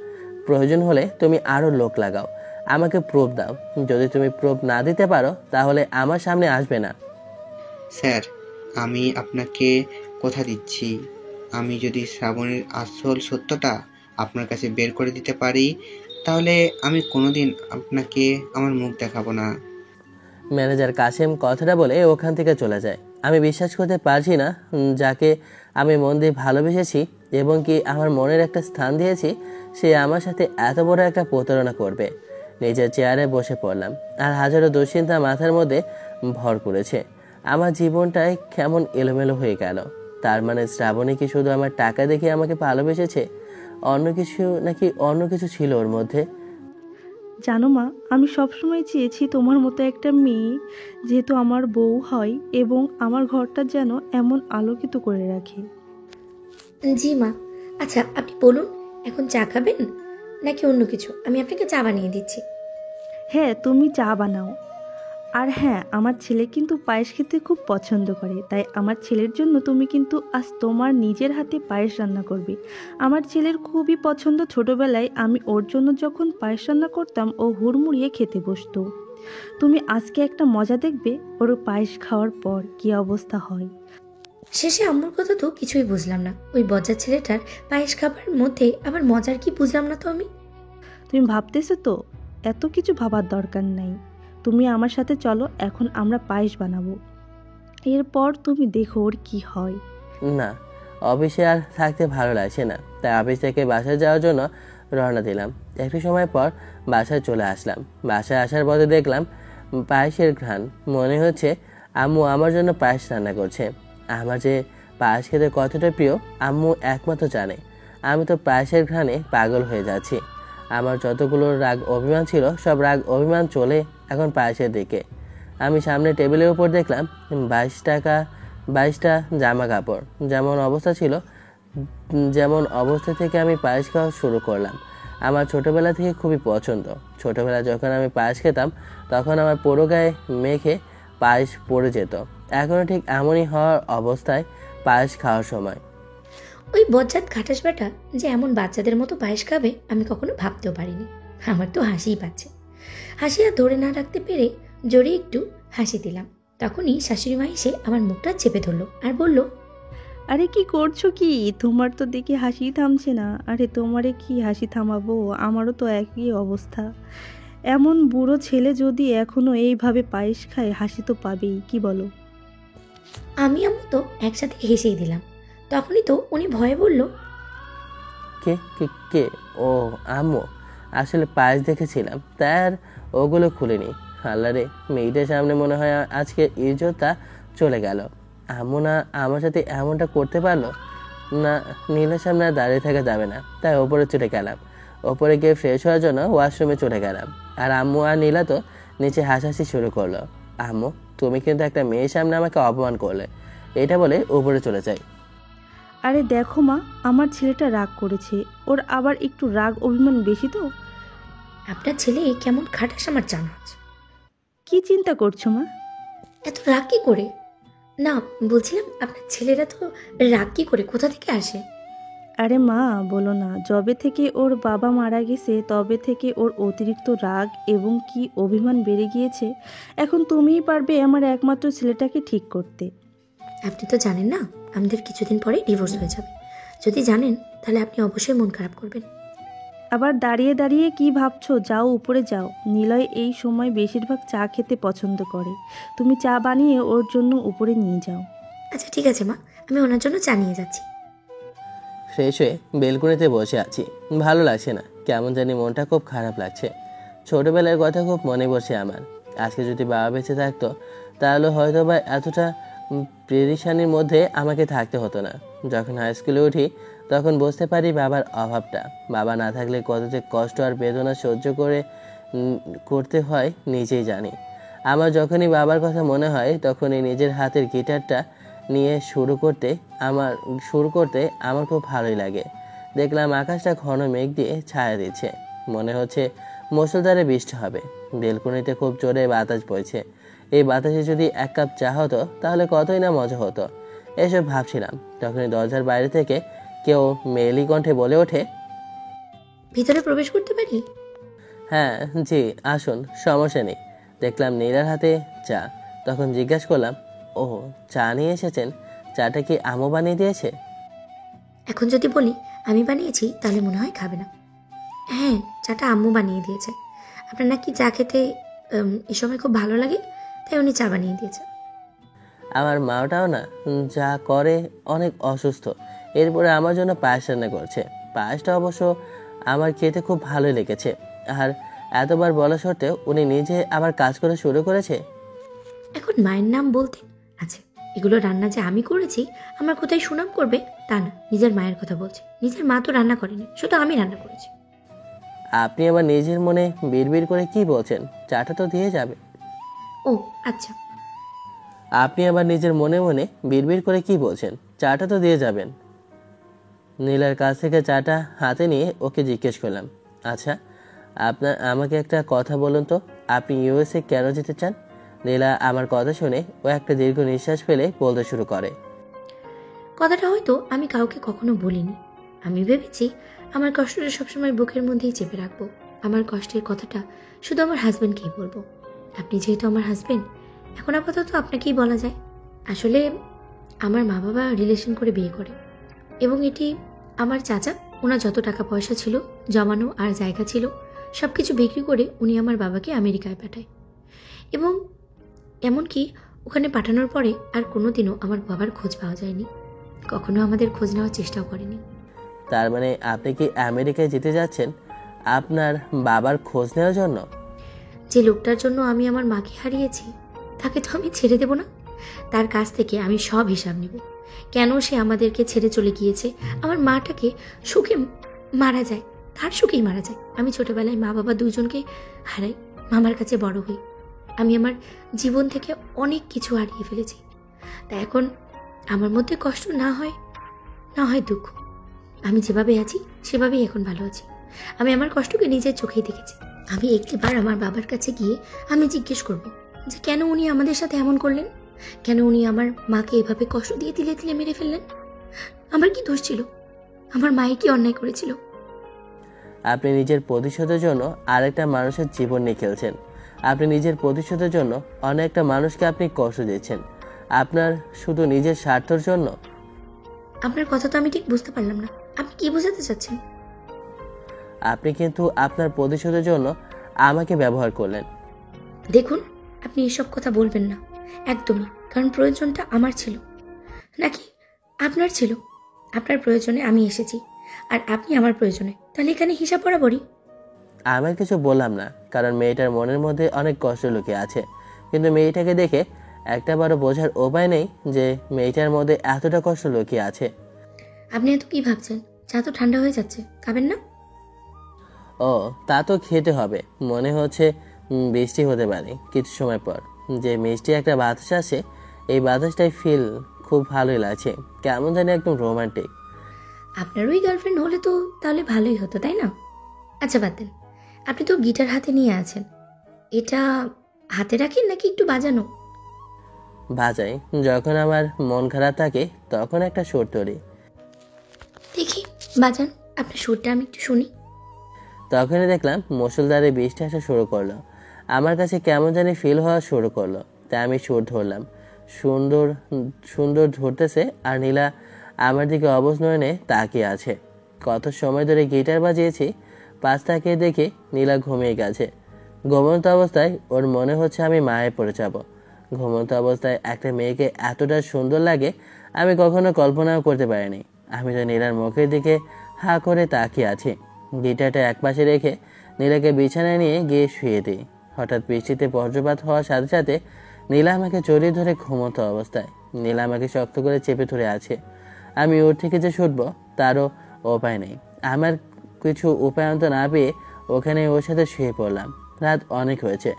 প্রয়োজন হলে তুমি আরো লোক লাগাও, আমাকে প্রুফ দাও। যদি তুমি প্রুফ না দিতে পারো তাহলে আমার সামনে আসবে না। স্যার, আমি আপনাকে কথা দিচ্ছি, আমি যদি শ্রাবণীর আসল সত্যটা আপনার কাছে বের করে দিতে পারি তাহলে আমি কোনোদিন আপনাকে আমার মুখ দেখাবো না। ম্যানেজার কাশেম কথাটা বলে ওখান থেকে চলে যায়। আমি বিশ্বাস করতে পারছি না, যাকে আমি মন দিয়ে ভালোবেসেছি এবং কি আমার মনের একটা স্থান দিয়েছি, সে আমার সাথে এত বড় একটা প্রতারণা করবে। নিজের চেয়ারে বসে পড়লাম, আর হাজারো দুশ্চিন্তা মাথার মধ্যে ভর করেছে। আমার জীবনটাই কেমন এলোমেলো হয়ে গেল। তার মানে শ্রাবণী কি শুধু আমার টাকা দেখে আমাকে ভালোবেসেছে? অন্য কিছু ছিল ওর মধ্যে? জানো মা, আমি সবসময় চেয়েছি তোমার মতো একটা মেয়ে যেহেতু আমার বউ হয় এবং আমার ঘরটা যেন এমন আলোকিত করে রাখে। জি মা। আচ্ছা আপনি বলুন, এখন চা খাবেন নাকি অন্য কিছু? আমি আপনাকে চা বানিয়ে দিচ্ছি। হ্যাঁ, তুমি চা বানাও। আর হ্যাঁ, আমার ছেলে কিন্তু পায়েস খেতে খুব পছন্দ করে, তাই আমার ছেলের জন্য তুমি কিন্তু আজ তোমার নিজের হাতে পায়েস রান্না করবে। আমার ছেলের খুবই পছন্দ। ছোটবেলায় আমি ওর জন্য যখন পায়েস রান্না করতাম ও হুড়মুড়িয়ে খেতে বসতো। তুমি আজকে একটা মজা দেখবে ওর পায়েস খাওয়ার পর কি অবস্থা হয়। শেষে আম্মুর কথা তো কিছুই বুঝলাম না। ওই বজ্জার ছেলেটার পায়েস খাবার মধ্যে আবার মজার কি বুঝলাম না তো আমি। তুমি ভাবতেছো তো? এত কিছু ভাবার দরকার নাই। তুমি আমার সাথে চলো, এখন আমরা পায়েস বানাবো, এরপর তুমি দেখো ওর কি হয়। না, অফিসে আর থাকতে ভালো লাগছে না, তাই অফিস থেকে বাসায় যাওয়ার জন্য রওনা দিলাম। একটু সময় পর বাসায় চলে আসলাম। বাসায় আসার পথে দেখলাম পায়েসের ঘ্রাণ। মনে হচ্ছে আম্মু আমার জন্য পায়েস রান্না করছে। আমার যে পায়েস খেতে কতটা প্রিয় আম্মু একমাত্র জানে। আমি তো পায়েসের ঘ্রাণে পাগল হয়ে যাচ্ছি। আমার যতগুলো রাগ অভিমান ছিল সব রাগ অভিমান চলে এখন পায়েসের দিকে। আমি সামনে টেবিলের উপর দেখলাম 22টা জামা কাপড়। যেমন অবস্থা থেকে আমি পায়েস খাওয়া শুরু করলাম। আমার ছোটবেলা থেকে খুবই পছন্দ। ছোটবেলা যখন আমি পায়েস খেতাম তখন আমার পুরো গায়ে মেখে পায়েস পড়ে যেত। এখনও ঠিক এমনই হওয়ার অবস্থায় পায়েস খাওয়ার সময়। ওই বজ্জাত খাটাস বেটা যে এমন বাচ্চাদের মতো পায়েস খাবে আমি কখনো ভাবতেও পারিনি। আমার তো হাসিই পাচ্ছে। হাসি আর ধরে না রাখতে পেরে জোরে একটু হাসি দিলাম। তখনই শাশুড়ি মা এসে আমার মুখটা চেপে ধরলো আর বলল, আরে কি করছো কি? তোমার তো দেখে হাসি থামছে না। আরে তোমারে কি হাসি থামাবো, আমারও তো একই অবস্থা। এমন বুড়ো ছেলে যদি এখনো এইভাবে পায়েস খায় হাসি তো পাবেই, কি বলো? আমি আম্মু তো একসাথে হেসেই দিলাম। তখনই তো উনি ভয়ে বলল, কে কে কে ও আম্মু, আসলে পায়েস দেখেছিলাম তাই আর ওগুলো খুলিনি। আল্লাহ রে, মেয়েটার সামনে মনে হয় আজকে ইজ্জতটা চলে গেল। আম্মু না আমার সাথে এমনটা করতে পারলো না। নীলার সামনে আর দাঁড়িয়ে থাকা যাবে না, তাই ওপরে চলে গেলাম। ওপরে গিয়ে ফ্রেশ হওয়ার জন্য ওয়াশরুমে চলে গেলাম। আর আম্মু আর নীলা তো নিচে হাসাহাসি শুরু করলো। আম্মু, তুমি কিন্তু একটা মেয়ের সামনে আমাকে অপমান করলে, এটা বলে ওপরে চলে যাই। আরে দেখো মা, আমার ছেলেটা রাগ করেছে, ওর আবার একটু রাগ অভিমান বেশি তো। আপনার ছেলে কেমন খাটাস আমার জানা আছে। কি চিন্তা করছো মা? এত রাগ কি করে? না, বলছিলাম আপনার ছেলেরা তো রাগ কি করে, কোথা থেকে আসে? আরে মা বলো না, যবে থেকে ওর বাবা মারা গেছে তবে থেকে ওর অতিরিক্ত রাগ এবং কি অভিমান বেড়ে গিয়েছে। এখন তুমিই পারবে আমার একমাত্র ছেলেটাকে ঠিক করতে। আপনি তো জানেন না, আমাদের কিছুদিন পরে ডিভোর্স হয়ে যাবে। যদি জানেন তাহলে আপনি অবশ্যই মন খারাপ করবেন। আবার দাঁড়িয়ে দাঁড়িয়ে কি ভাবছো? যাও উপরে যাও। নিলয় এই সময় বেশিরভাগ চা খেতে পছন্দ করে, তুমি চা বানিয়ে ওর জন্য উপরে নিয়ে যাও। আচ্ছা ঠিক আছে মা, আমি ওনার জন্য চা নিয়ে যাচ্ছি। ফ্রেশ হয়ে বেলকনিতে বসে আছি। ভালো লাগছে না, কেমন জানি মনটা খুব খারাপ লাগছে। ছোটবেলার কথা খুব মনে পড়ছে আমার। আজকে যদি বাবা বেঁচে থাকতো তাহলে হয়তো বা এতটা পেরেশানির মধ্যে আমাকে থাকতে হতো না। যখন হাই স্কুলে উঠি তখন বুঝতে পারি বাবার অভাবটা। বাবা না থাকলে কত যে কষ্ট আর বেদনা সহ্য করতে হয় নিজেই জানি। আমার যখনই বাবার কথা মনে হয় তখনই নিজের হাতের গিটারটা নিয়ে শুরু করতে আমার খুব ভালোই লাগে। দেখলাম আকাশটা ঘন মেঘ দিয়ে ছায়া দিচ্ছে, মনে হচ্ছে মুষলধারে বৃষ্টি হবে। বেলকনিতে খুব জোরে বাতাস বইছে। এই বাতাসে যদি এক কাপ চা হতো তাহলে কতই না মজা হতো। এসব ভাবছিলাম তখনই দরজার বাইরে থেকে কেউ মেয়েলি কণ্ঠে বলে ওঠে, ভিতরে প্রবেশ করতে পারি? হ্যাঁ জি আসুন, সমস্যা নেই। দেখলাম নীলার হাতে চা। তখন জিজ্ঞাসা করলাম, ও চা নিয়ে এসেছেন? চাটা কি আমও বানিয়ে দিয়েছে? এখন যদি বলি আমি বানিয়েছি তাহলে মনে হয় খাবে না। হ্যাঁ, চাটা আম্মু বানিয়ে দিয়েছে। আপনার নাকি চা খেতে এই সময় খুব ভালো লাগে, তাই উনি চা বানিয়ে দিয়েছে। আমার মাটাও না যা করে অনেক অসুস্থ, এরপরে আমার জন্য পায়েস রান্না করছে। পায়েসটা অবশ্য আমার খেতে খুব ভালোই লেগেছে। আর এতবার বলা সত্ত্বেও উনি নিজে আবার কাজ করা শুরু করেছে। এখন মায়ের নাম বলতে আচ্ছা, এগুলো রান্না যে আমি করেছি আমার কোথায় সুনাম করবে তা না, নিজের মায়ের কথা বলছে। নিজের মা তো রান্না করেনি, শুধু আমি রান্না করেছি। আপনি আবার নিজের মনে বিড়বিড় করে কি বলছেন? চাটা তো দিয়ে যাবে। ও আচ্ছা। আপনি আবার নিজের মনে মনে বিড়বিড় করে কি বলছেন? চাটা তো দিয়ে যাবেন। নীলার কাছ থেকে চাটা হাতে নিয়ে ওকে জিজ্ঞেস করলাম, আচ্ছা আমাকে একটা কথা বলুন তো, আপনি ইউএসএ কেন যেতে চান? নীলা আমার কথা শুনে ও একটা দীর্ঘ নিঃশ্বাস ফেলে বলতে শুরু করে, কথাটা হয়তো আমি কাউকে কখনো বলিনি। আমি ভেবেছি আমার কষ্টটা সবসময় বুকের মধ্যেই চেপে রাখবো। আমার কষ্টের কথাটা শুধু আমার হাজব্যান্ডকেই বলবো। আপনি যেহেতু আমার হাজব্যান্ড, এখন আপাতত আপনাকেই বলা যায়। আসলে আমার মা বাবা রিলেশন করে বিয়ে করে, এবং এটি আমার চাচা, ওনার যত টাকা পয়সা ছিল জমানো আর জায়গা ছিল সব কিছু বিক্রি করে উনি আমার বাবাকে আমেরিকায় পাঠায়। এবং এমনকি ওখানে পাঠানোর পরে আর কোনোদিনও আমার বাবার খোঁজ পাওয়া যায়নি, কখনো আমাদের খোঁজ নেওয়ার চেষ্টাও করেনি। তার মানে আপনি কি আমেরিকায় যেতে যাচ্ছেন আপনার বাবার খোঁজ নেওয়ার জন্য? যে লোকটার জন্য আমি আমার মাকে হারিয়েছি তাকে তো আমি ছেড়ে দেব না। তার কাছ থেকে আমি সব হিসাব নেব, কেন সে আমাদেরকে ছেড়ে চলে গিয়েছে। আমার মাটাকে সুখে মারা যায়, তার সুখেই মারা যায়। আমি ছোটবেলায় মা বাবা দুজনকে হারাই, মামার কাছে বড় হই। আমি আমার জীবন থেকে অনেক কিছু হারিয়ে ফেলেছি। তা এখন আমার মধ্যে কষ্ট না হয় দুঃখ। আমি যেভাবে আছি সেভাবেই এখন ভালো আছি। আমি আমার কষ্টকে নিজের চোখেই দেখেছি। আমি একটিবার আমার বাবার কাছে গিয়ে আমি জিজ্ঞেস করব যে কেন উনি আমাদের সাথে এমন করলেন, কেন উনি আমার মাকে এভাবে কষ্ট দিয়ে তিলে তিলে মেরে ফেললেন। আমার কি দোষ ছিল? আমার মায়ে কি অন্যায় করেছিল? আপনি নিজের প্রতিশোধের জন্য আরেকটা মানুষের জীবন নিয়ে খেলছেন। আপনি নিজের প্রতিশোধের জন্য অনেকটা মানুষকে আপনি কষ্ট দিচ্ছেন, আপনার শুধু নিজের স্বার্থের জন্য। আপনার কথা তো আমি ঠিক বুঝতে পারলাম না, আপনি কি বোঝাতে চাচ্ছেন? আপনি কিন্তু আপনার প্রতিশোধের জন্য আমাকে ব্যবহার করলেন। দেখুন, আপনি এসব কথা বলবেন না একদমই, কারণ প্রয়োজনটা আমার ছিল নাকি আপনার ছিল? আপনার প্রয়োজনে আমি এসেছি আর আপনি আমার প্রয়োজনে, তাহলে এখানে হিসাব বরাবরই। আমি কিছু বললাম না, কারণ মেয়েটার মনের মধ্যে অনেক কষ্ট লুকিয়ে আছে। কিন্তু মেয়েটাকে দেখে একটাবারও বোঝার উপায় নেই যে মেয়েটার মধ্যে এতটা কষ্ট লুকিয়ে আছে। আপনি এত কি ভাবছেন? চা তো ঠান্ডা হয়ে যাচ্ছে, খাবেন না? ও, তা তো খেতে হবে। মনে হচ্ছে বৃষ্টি হতে পারে কিছু সময় পর। যে মিষ্টি একটা বাতাস আসে, এই বাতাসটাই ফিল খুব ভালোই লাগছে, কেমন জানি একদম রোমান্টিক। আপনারই গার্লফ্রেন্ড হলে তো তাহলে ভালোই হতো, তাই না? আচ্ছা বাদ দেন, আপনি তো গিটার হাতে নিয়ে আছেন, এটা হাতে রাখেন নাকি একটু বাজানো? বাজাই, যখন আমার মন খারাপ থাকে তখন একটা সুর তৈরি। দেখি বাজান, আপনার সুরটা আমি একটু শুনি। তখনই দেখলাম মুষলধারে বৃষ্টি আসা শুরু করলো। আমার কাছে কেমন জানি ফিল হওয়া শুরু করলো, তাই আমি সুর ধরলাম। সুন্দর সুন্দর ধরতেছে, আর নীলা আমার দিকে অবশ নয়নে তাকিয়ে আছে। কত সময় ধরে গিটার বাজিয়েছি, পাশ তাকিয়ে দেখি নীলা ঘুমিয়ে গেছে। ঘুমন্ত অবস্থায় ওর মনে হচ্ছে আমি মায়ে পড়ে যাব। ঘুমন্ত অবস্থায় একটা মেয়েকে এতটা সুন্দর লাগে আমি কখনো কল্পনাও করতে পারিনি। আমি তো নীলার মুখের দিকে হা করে তাকিয়ে আছি। গিটারটা একপাশে রেখে নীলাকে বিছানায় নিয়ে গিয়ে শুয়ে দিই। হঠাৎ বৃষ্টিতে বজ্রপাত হওয়ার সাথে সাথে নীলা আমাকে জড়িয়ে ধরে ঘুমন্ত অবস্থায়। নীলা আমাকে শক্ত করে চেপে ধরে আছে। আমি ওর থেকে যে ছুটবো তারও উপায় নেই। আমার কিছু উপায়ন্ত না পেয়ে ওখানে ওর সাথে শুয়ে পড়লাম। রাত অনেক হয়েছে,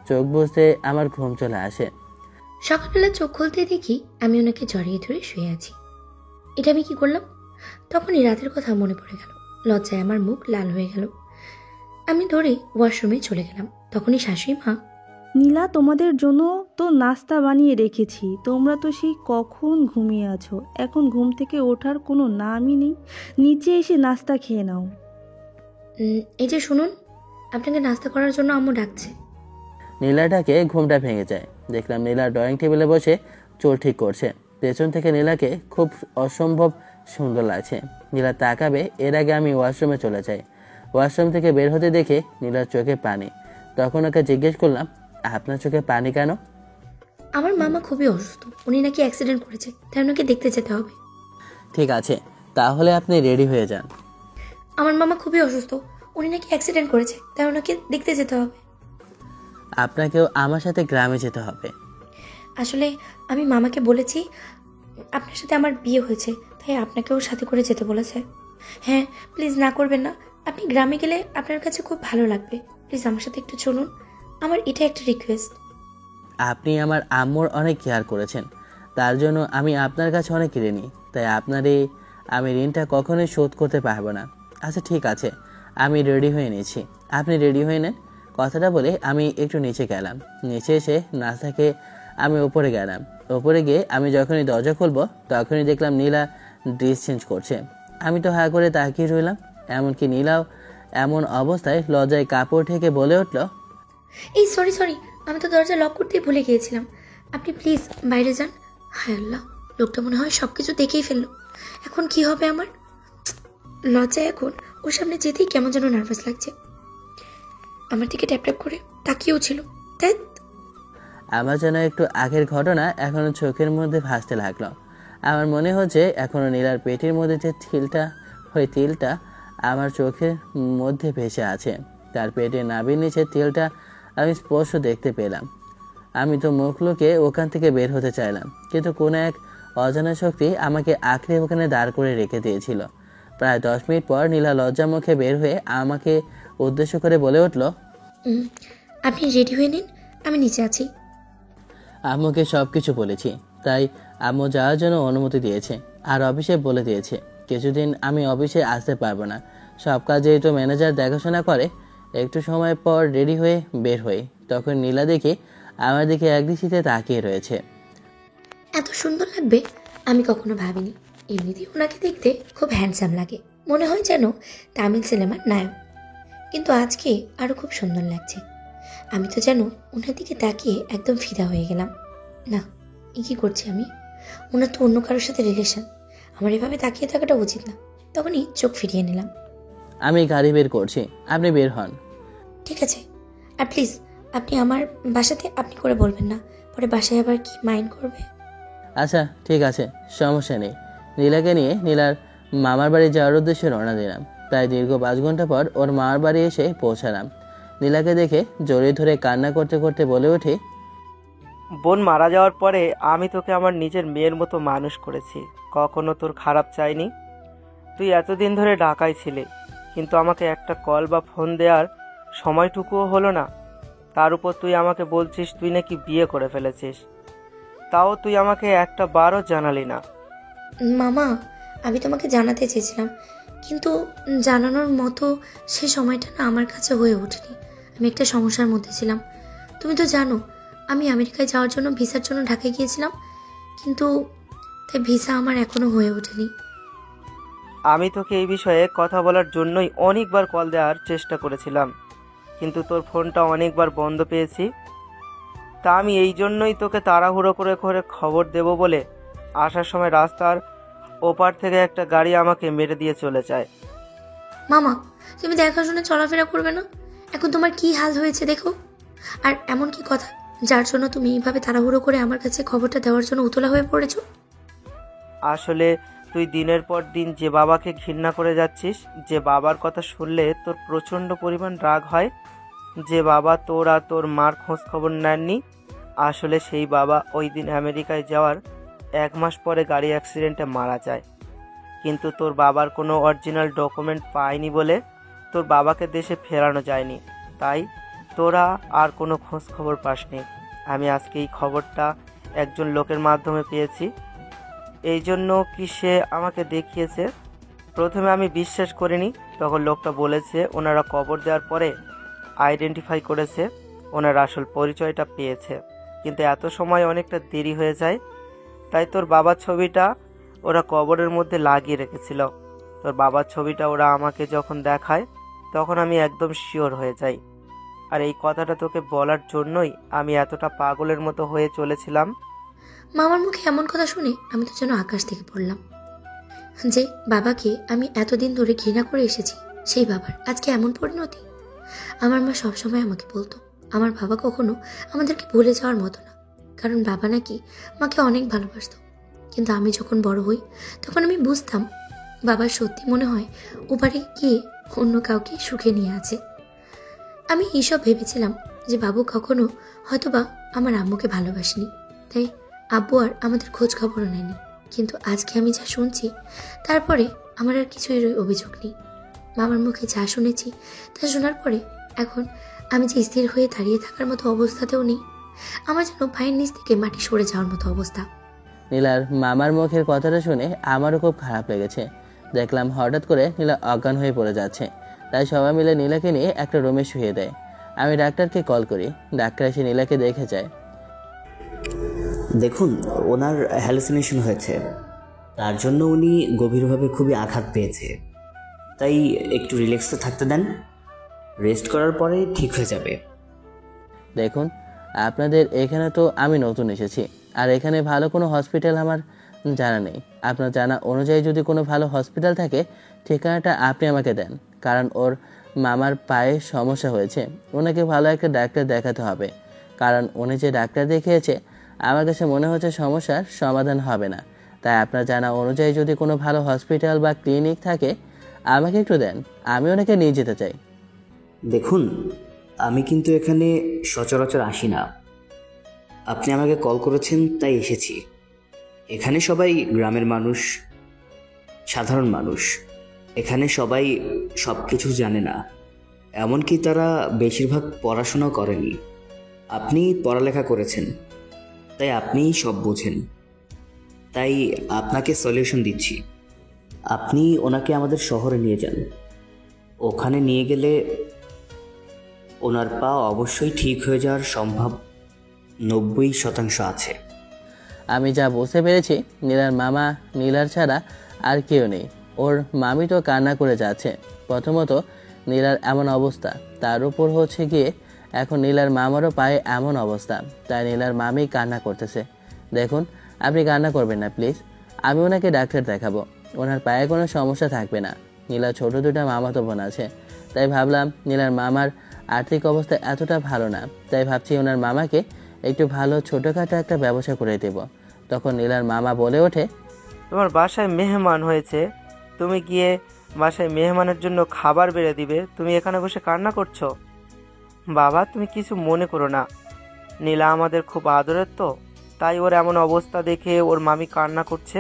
চোখ বুজতে আমার ঘুম চলে আসে। সকালবেলা চোখ খুলতে দেখি আমি ওনাকে জড়িয়ে ধরে শুয়ে আছি। এটা আমি কি করলাম? তখনই রাতের কথা মনে পড়ে গেল। লজ্জায় আমার মুখ লাল হয়ে গেল। আমি ধরে ওয়াশরুমে চলে গেলাম। তখনই শাশুড়ি মা, নীলা, তোমাদের জন্য তো নাস্তা বানিয়ে রেখেছি, তোমরা তো সেই কখন ঘুমিয়ে আছো, এখন ঘুম থেকে ওঠার কোনো নামই নেই, নিচে এসে নাস্তা খেয়ে নাও। এই যে শুনুন, আপনাকে নাস্তা করার জন্য আম্মু ডাকছে। নীলাটাকে ঘুমটা ভেঙে যায়। দেখলাম নীলা ড্রয়িং টেবিলে বসে চুল ঠিক করছে। পেছন থেকে নীলাকে খুব অসম্ভব সুন্দর লাগছে। নীলা তাকাবে এর আগে আমি ওয়াশরুমে চলে যাই। ওয়াশরুম থেকে বের হতে দেখে নীলার চোখে পানি। তখন ওকে জিজ্ঞেস করলাম, আপনার চোখে পানি কেন? আমার মামা খুবই অসুস্থ, উনি নাকি অ্যাক্সিডেন্ট করেছে, তাই ওনাকে দেখতে যেতে হবে। ঠিক আছে, তাহলে আপনি রেডি হয়ে যান। আমার মামা খুবই অসুস্থ, উনি নাকি অ্যাক্সিডেন্ট করেছে, তাই ওনাকে দেখতে যেতে হবে। আপনাকেও আমার সাথে গ্রামে যেতে হবে। আসলে আমি মামাকে বলেছি আপনার সাথে আমার বিয়ে হয়েছে, তাই আপনাকেও সাথে করে যেতে বলেছে। হ্যাঁ, প্লিজ না করবেন না, আপনি গ্রামে গেলে আপনার কাছে খুব ভালো লাগবে, প্লিজ আমার সাথে একটু চলুন, আমার এটা একটা রিকোয়েস্ট। আপনি আমার আম্মুর অনেক কেয়ার করেছেন, তার জন্য আমি আপনার কাছে অনেক ঋণী। তাই আপনার এই আমি ঋণটা কখনোই শোধ করতে পারবো না। আচ্ছা ঠিক আছে, আমি রেডি হয়ে নিয়েছি, আপনি রেডি হয়ে নেন। কথাটা বলে আমি একটু নিচে গেলাম। নিচে এসে নাস্তা খেয়ে আমি ওপরে গেলাম। ওপরে গিয়ে আমি যখনই দরজা খুলবো তখনই দেখলাম নীলা ড্রেস চেঞ্জ করছে। আমি তো হা করে তাকিয়ে রইলাম। এমনকি নীলাও এমন অবস্থায় লজ্জায় কাপড় ঢেকে বলে উঠলো, এই সরি, আমি তো দরজা লক করতেই ভুলে গিয়েছিলাম, আপনি প্লিজ বাইরে যান। হায় আল্লাহ, লোকটা মনে হয় সব কিছু দেখেই ফেললো, এখন কি হবে আমার? লজ্জায় এখন ওর সামনে যেতেই কেমন যেন নার্ভাস লাগছে। আমার দিকে ট্যাপ ট্যাপ করে তাকিয়েও ছিল। তাই আমার যেন একটু আগের ঘটনা এখনো চোখের মধ্যে ভাসতে লাগলো। আমার মনে হচ্ছে এখনো নীলার পেটের মধ্যে যে তিলটা আমার চোখের মধ্যে ভেসে আছে। তার পেটে নাভির নিচে তিলটা আমি স্পষ্ট দেখতে পেলাম। আমি তো মুখ লুকিয়ে ওখান থেকে বের হতে চাইলাম, কিন্তু কোনো এক অজানা শক্তি আমাকে আঁকড়ে ওখানে দাঁড় করে রেখে দিয়েছিল। প্রায় 10 মিনিট পর নীলা লজ্জা মুখে বের হয়ে আমাকে উদ্দেশ্য করে বলে উঠল, আপনি রেডি হয়ে নিন, আমি নিচে আছি। আম্মুকে সব কিছু বলেছি, তাই আম্মু যাওয়ার জন্য অনুমতি দিয়েছে। আর অফিসে বলে দিয়েছে কিছুদিন আমি অফিসে আসতে পারবো না। সব কাজ যেহেতু ম্যানেজার দেখাশোনা করে। একটু সময় পর রেডি হয়ে বের হই, তখন নীলা দেখি আমার দিকে একদৃষ্টিতে তাকিয়ে রয়েছে। এত সুন্দর লাগবে আমি কখনো ভাবিনি। এমনিতেই ওনাকে দেখতে খুব হ্যান্ডসাম লাগে, মনে হয় যেন তামিল সিনেমার নায়ক, কিন্তু আজকে আরও খুব সুন্দর লাগছে। আমি তো যেন ওনার দিকে তাকিয়ে একদম ফিদা হয়ে গেলাম। না, এ কী করছি আমি? ওনার তো অন্য কারোর সাথে রিলেশন, আমার এভাবে তাকিয়ে থাকাটা উচিত না। তখনই চোখ ফিরিয়ে নিলাম। আমি গাড়ি বের করছি, আপনি বের হন। ঠিক আছে, আর প্লিজ আপনি আমার বাসাতে আপনি করে বলবেন না, পরে বাসায় আবার কি মাইন্ড করবে। আচ্ছা ঠিক আছে, সমস্যা নেই। নীলাকে নিয়ে নীলার মামার বাড়ি যাওয়ার উদ্দেশ্যে রওনা দিলাম। প্রায় দীর্ঘ 5 ঘন্টা পর ওর মামার বাড়ি এসে পৌঁছালাম। নীলাকে দেখে জড়িয়ে ধরে কান্না করতে করতে বলে ওঠে, বোন মারা যাওয়ার পরে আমি তোকে আমার নিজের মেয়ের মতো মানুষ করেছি, কখনো তোর খারাপ চাইনি। তুই এতদিন ধরে ঢাকায় ছিলি, কিন্তু আমাকে একটা কল বা ফোন দেওয়ার সময়টুকুও হলো না। তার উপর তুই আমাকে বলছিস তুই নাকি বিয়ে করে ফেলেছিস, তাও তুই আমাকে একটা বারও জানালি না। মামা, আমি তোমাকে জানাতে চেয়েছিলাম, কিন্তু জানানোর মতো সে সময়টা না আমার কাছে হয়ে ওঠেনি। আমি একটা সমস্যার মধ্যে ছিলাম। তুমি তো জানো আমি আমেরিকায় যাওয়ার জন্য ভিসার জন্য ঢাকায় গিয়েছিলাম, কিন্তু তাই ভিসা আমার এখনো হয়ে ওঠেনি। আমি তোকে এই বিষয়ে কথা বলার জন্যই অনেকবার কল দেওয়ার চেষ্টা করেছিলাম, কিন্তু তোর ফোনটা অনেকবার বন্ধ পেয়েছি। তা আমি এই জন্যই তোকে তাড়াহুড়ো করে করে খবর দেব বলে আসার সময় রাস্তার ওপার থেকে একটা গাড়ি আমাকে মেরে দিয়ে চলে যায়। মামা, তুমি দেখাশোনা চলাফেরা করবে না? এখন তোমার কি হাল হয়েছে দেখো। আর এমন কি কথা যার জন্য তুমি এইভাবে তাড়াহুড়ো করে আমার কাছে খবরটা দেওয়ার জন্য উতলা হয়ে পড়েছো? আসলে তুই দিনের পর দিন যে বাবাকে ঘৃণা করে যাচ্ছিস, যে বাবার কথা শুনলে তোর প্রচণ্ড পরিমাণ রাগ হয়, যে বাবা তোর আর তোর মার খোঁজ খবর নেননি, আসলে সেই বাবা ওই দিন আমেরিকায় যাওয়ার 1 মাস পরে গাড়ি অ্যাক্সিডেন্টে মারা যায়। কিন্তু তোর বাবার কোনো অরিজিনাল ডকুমেন্ট পায়নি বলে তোর বাবাকে দেশে ফেরানো যায়নি, তাই তোরা আর কোনো খোঁজ খবর পাসনি। আমি আজকে এই খবরটা একজন লোকের মাধ্যমে পেয়েছি, এই জন্য কি সে আমাকে দেখিয়েছে। প্রথমে আমি বিশ্বাস করিনি, তখন লোকটা বলেছে ওনারা কবর দেওয়ার পরে আইডেন্টিফাই করেছে, ওনার আসল পরিচয়টা পেয়েছে, কিন্তু এত সময় অনেকটা দেরি হয়ে যায়। তাই তোর বাবার ছবিটা ওরা কবরের মধ্যে লাগিয়ে রেখেছিল। তোর বাবার ছবিটা ওরা আমাকে যখন দেখায় তখন আমি একদম শিওর হয়ে যাই। আর এই কথাটা তোকে বলার জন্যই আমি এতটা পাগলের মতো হয়ে চলেছিলাম। মামার মুখে এমন কথা শুনে আমি তো যেন আকাশ থেকে পড়লাম। যে বাবাকে আমি এতদিন ধরে ঘৃণা করে এসেছি, সেই বাবার আজকে এমন পরিণতি। আমার মা সবসময় আমাকে বলতো আমার বাবা কখনো আমাদেরকে ভুলে যাওয়ার মতো না, কারণ বাবা নাকি মাকে অনেক ভালোবাসতো। কিন্তু আমি যখন বড় হই তখন আমি বুঝতাম বাবার সত্যি মনে হয় ওপারে গিয়ে অন্য কাউকে সুখে নিয়ে আছে। আমি এইসব ভেবেছিলাম যে বাবু কখনো হয়তোবা আমার আম্মুকে ভালোবাসেনি, তাই আব্বু আর আমাদের খোঁজ খবরও নেয়নি। কিন্তু আজকে আমি যা শুনছি তারপরে আমার আর কিছুই অভিযোগ নেই। মামার মুখে যা শুনেছি তা শোনার পরে এখন আমি যে স্থির হয়ে দাঁড়িয়ে থাকার মতো অবস্থাতেও নেই। আমার যেন পায়ের নিচ থেকে মাটি সরে যাওয়ার মতো অবস্থা। নীলার মামার মুখের কথাটা শুনে আমারও খুব খারাপ লেগেছে। দেখলাম হঠাৎ করে নীলা অজ্ঞান হয়ে পড়ে যাচ্ছে, তাই সবাই মিলে নীলাকে নিয়ে একটা রুমে শুয়ে দেয়। আমি ডাক্তারকে কল করি, ডাক্তার এসে নীলাকে দেখে যায়। দেখুন, ওনার হ্যালুসিনেশন হয়েছে, তার জন্য উনি গভীরভাবে খুবই আঘাত পেয়েছে, তাই একটু রিল্যাক্সে থাকতে দেন, রেস্ট করার পরে ঠিক হয়ে যাবে। দেখুন, আপনাদের এখানে তো আমি নতুন এসেছি, আর এখানে ভালো কোনো হসপিটাল আমার জানা নেই। আপনার জানা অনুযায়ী যদি কোনো ভালো হসপিটাল থাকে ঠিকানাটা আপনি আমাকে দেন, কারণ ওর মামার পায়ে সমস্যা হয়েছে, ওনাকে ভালো একটা ডাক্তার দেখাতে হবে। কারণ উনি যে ডাক্তার দেখিয়েছে আমার কাছে মনে হচ্ছে সমস্যার সমাধান হবে না। তাই আপনার জানা অনুযায়ী যদি কোনো ভালো হসপিটাল বা ক্লিনিক থাকে আমাকে একটু দেন, আমি ওনাকে নিয়ে যেতে চাই। দেখুন, আমি কিন্তু এখানে সচরাচর আসি না, আপনি আমাকে কল করেছেন তাই এসেছি। এখানে সবাই গ্রামের মানুষ, সাধারণ মানুষ, এখানে সবাই সব কিছু জানে না, এমনকি তারা বেশিরভাগ পড়াশোনাও করেনি। আপনি পড়ালেখা করেছেন, তাই আপনিই সব বোঝেন, তাই আপনাকে সলিউশন দিচ্ছি। আপনি ওনাকে আমাদের শহরে নিয়ে যান, ওখানে নিয়ে গেলে ওনার পা অবশ্যই ঠিক হয়ে যাওয়ার সম্ভব 90% আছে। আমি যা বুঝতে পেরেছি নীলার মামা নীলার ছাড়া আর কেউ নেই। ওর মামি তো কান্না করে যাচ্ছে। প্রথমত নীলার এমন অবস্থা, তার উপর হচ্ছে গিয়ে এখন নীলার মামারও পায়ে এমন অবস্থা, তাই নীলার মামি কান্না করতেছে। দেখুন, আপনি কান্না করবেন না প্লিজ, আমি ওনাকে ডাক্তার দেখাবো, ওনার পায়ে কোনো সমস্যা থাকবে না। নীলার ছোট দুটা মামাতো বোন আছে, তাই ভাবলাম নীলার মামার আর্থিক অবস্থা এতটা ভালো না, তাই ভাবছি ওনার মামাকে একটু ভালো ছোটোখাটো একটা ব্যবসা করে দেব। তখন নীলার মামা বলে ওঠে, তোমার বাসায় মেহমান হয়েছে, তুমি গিয়ে বাসায় মেহমানের জন্য খাবার বেড়ে দিবে, তুমি এখানে বসে কান্না করছো? বাবা তুমি কিছু মনে করো না, নীলা আমাদের খুব আদরের তো, তাই ওর এমন অবস্থা দেখে ওর মামি কান্না করছে।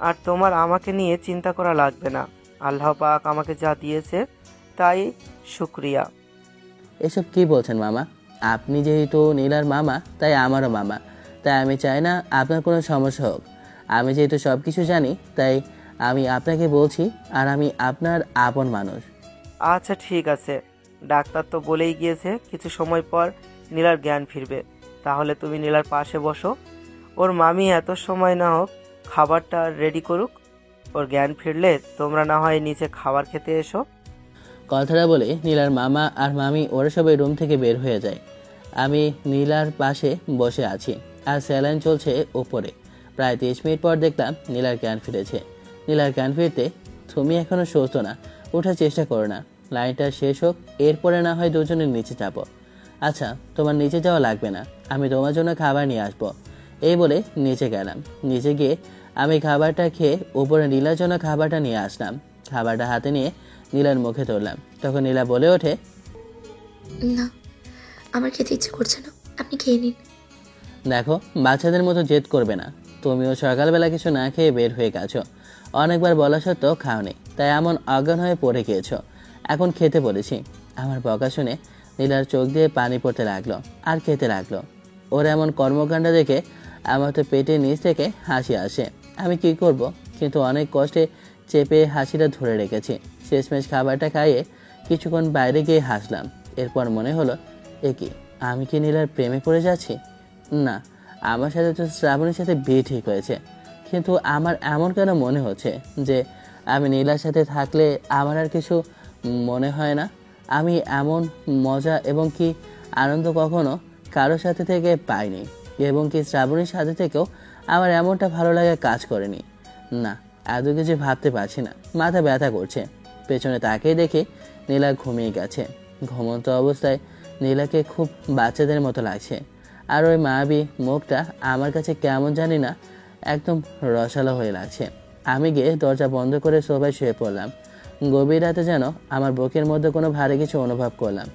আর তোমার আমাকে নিয়ে চিন্তা করা লাগবে না, আল্লাহ পাক আমাকে যা দিয়েছে তাই শুক্রিয়া। এসব কি বলছেন মামা? আপনি যেহেতু নীলার মামা তাই আমারও মামা, তাই আমি চাই না আপনার কোনো সমস্যা হোক। আমি যেহেতু সব কিছু জানি তাই আমি আপনাকে বলছি, আর আমি আপনার আপন মানুষ। আচ্ছা ঠিক আছে, ডাক্তার তো বলেই গিয়েছে কিছু সময় পর নীলার জ্ঞান ফিরবে, তাহলে তুমি নীলার পাশে বসো। ওর মামি এত সময় না হোক খাবারটা রেডি করুক, ওর জ্ঞান ফিরলে তোমরা না হয় নিচে খাবার খেতে এসো। কথাটা বলে নীলার মামা আর মামি ওরা সবাই রুম থেকে বের হয়ে যায়। আমি নীলার পাশে বসে আছি আর স্যালাইন চলছে ওপরে। প্রায় 30 মিনিট পর দেখলাম নীলার জ্ঞান ফিরেছে। নীলার জ্ঞান ফিরতে, তুমি এখনো সুস্থ না, ওঠার চেষ্টা করো না, লাইনটা শেষ হোক, এরপরে না হয় দুজনের নিচে যাবো। আচ্ছা তোমার নিচে যাওয়া লাগবে না, আমি তোমার জন্য খাবার নিয়ে আসবো। এই বলে নিচে গেলাম। নিচে গিয়ে আমি খাবারটা খেয়ে উপরে নীলার জন্য খাবারটা নিয়ে আসলাম। খাবারটা হাতে নিয়ে নীলার মুখে তুললাম। তখন নীলা বলে ওঠে, না, আমার খেতে ইচ্ছে করছে না, আপনি খেয়ে নিন। দেখো বাচ্চাদের মতো জেদ করবে না, তুমিও সকালবেলা কিছু না খেয়ে বের হয়ে গেছো, অনেকবার বলা সত্ত্বেও খাওনি, তাই এমন অজ্ঞান হয়ে পড়ে গিয়েছো। এখন খেতে বলেছি। আমার বকা শুনে নীলার চোখ দিয়ে পানি পড়তে লাগলো আর খেতে লাগলো। ওর এমন কর্মকাণ্ড দেখে আমার তো পেটের নিচ থেকে হাসি আসে। আমি কি করব, কিন্তু অনেক কষ্টে চেপে হাসিটা ধরে রেখেছি। শেষমেশ খাবারটা খাইয়ে কিছুক্ষণ বাইরে গিয়ে হাসলাম। এরপর মনে হলো, এ কি, আমি কি নীলার প্রেমে পড়ে যাচ্ছি? না, আমার সাথে তো শ্রাবণীর সাথে বিয়ে ঠিক হয়েছে, কিন্তু আমার এমন কেন মনে হচ্ছে যে আমি নীলার সাথে থাকলে আমার আর কিছু মনে হয় না। আমি এমন মজা এবং কি আনন্দ কখনো কারোর সাথে থেকে পাইনি, এবং কি শ্রাবণীর সাথে থেকেও আমার এমনটা ভালো লাগা কাজ করেনি। না, এত কিছু ভাবতে পারছি না, মাথা ব্যথা করছে। পেছনে তাকিয়ে দেখি নীলা ঘুমিয়ে গেছে। ঘুমন্ত অবস্থায় নীলাকে খুব বাচ্চাদের মতো লাগছে, আর ওই মায়াবী মুখটা আমার কাছে কেমন জানি না একদম রসালো হয়ে লাগছে। আমি গিয়ে দরজা বন্ধ করে সোফায় শুয়ে পড়লাম। গভীর রাতে যেন আমার বুকের মধ্যে কোনো ভারী কিছু অনুভব করলাম।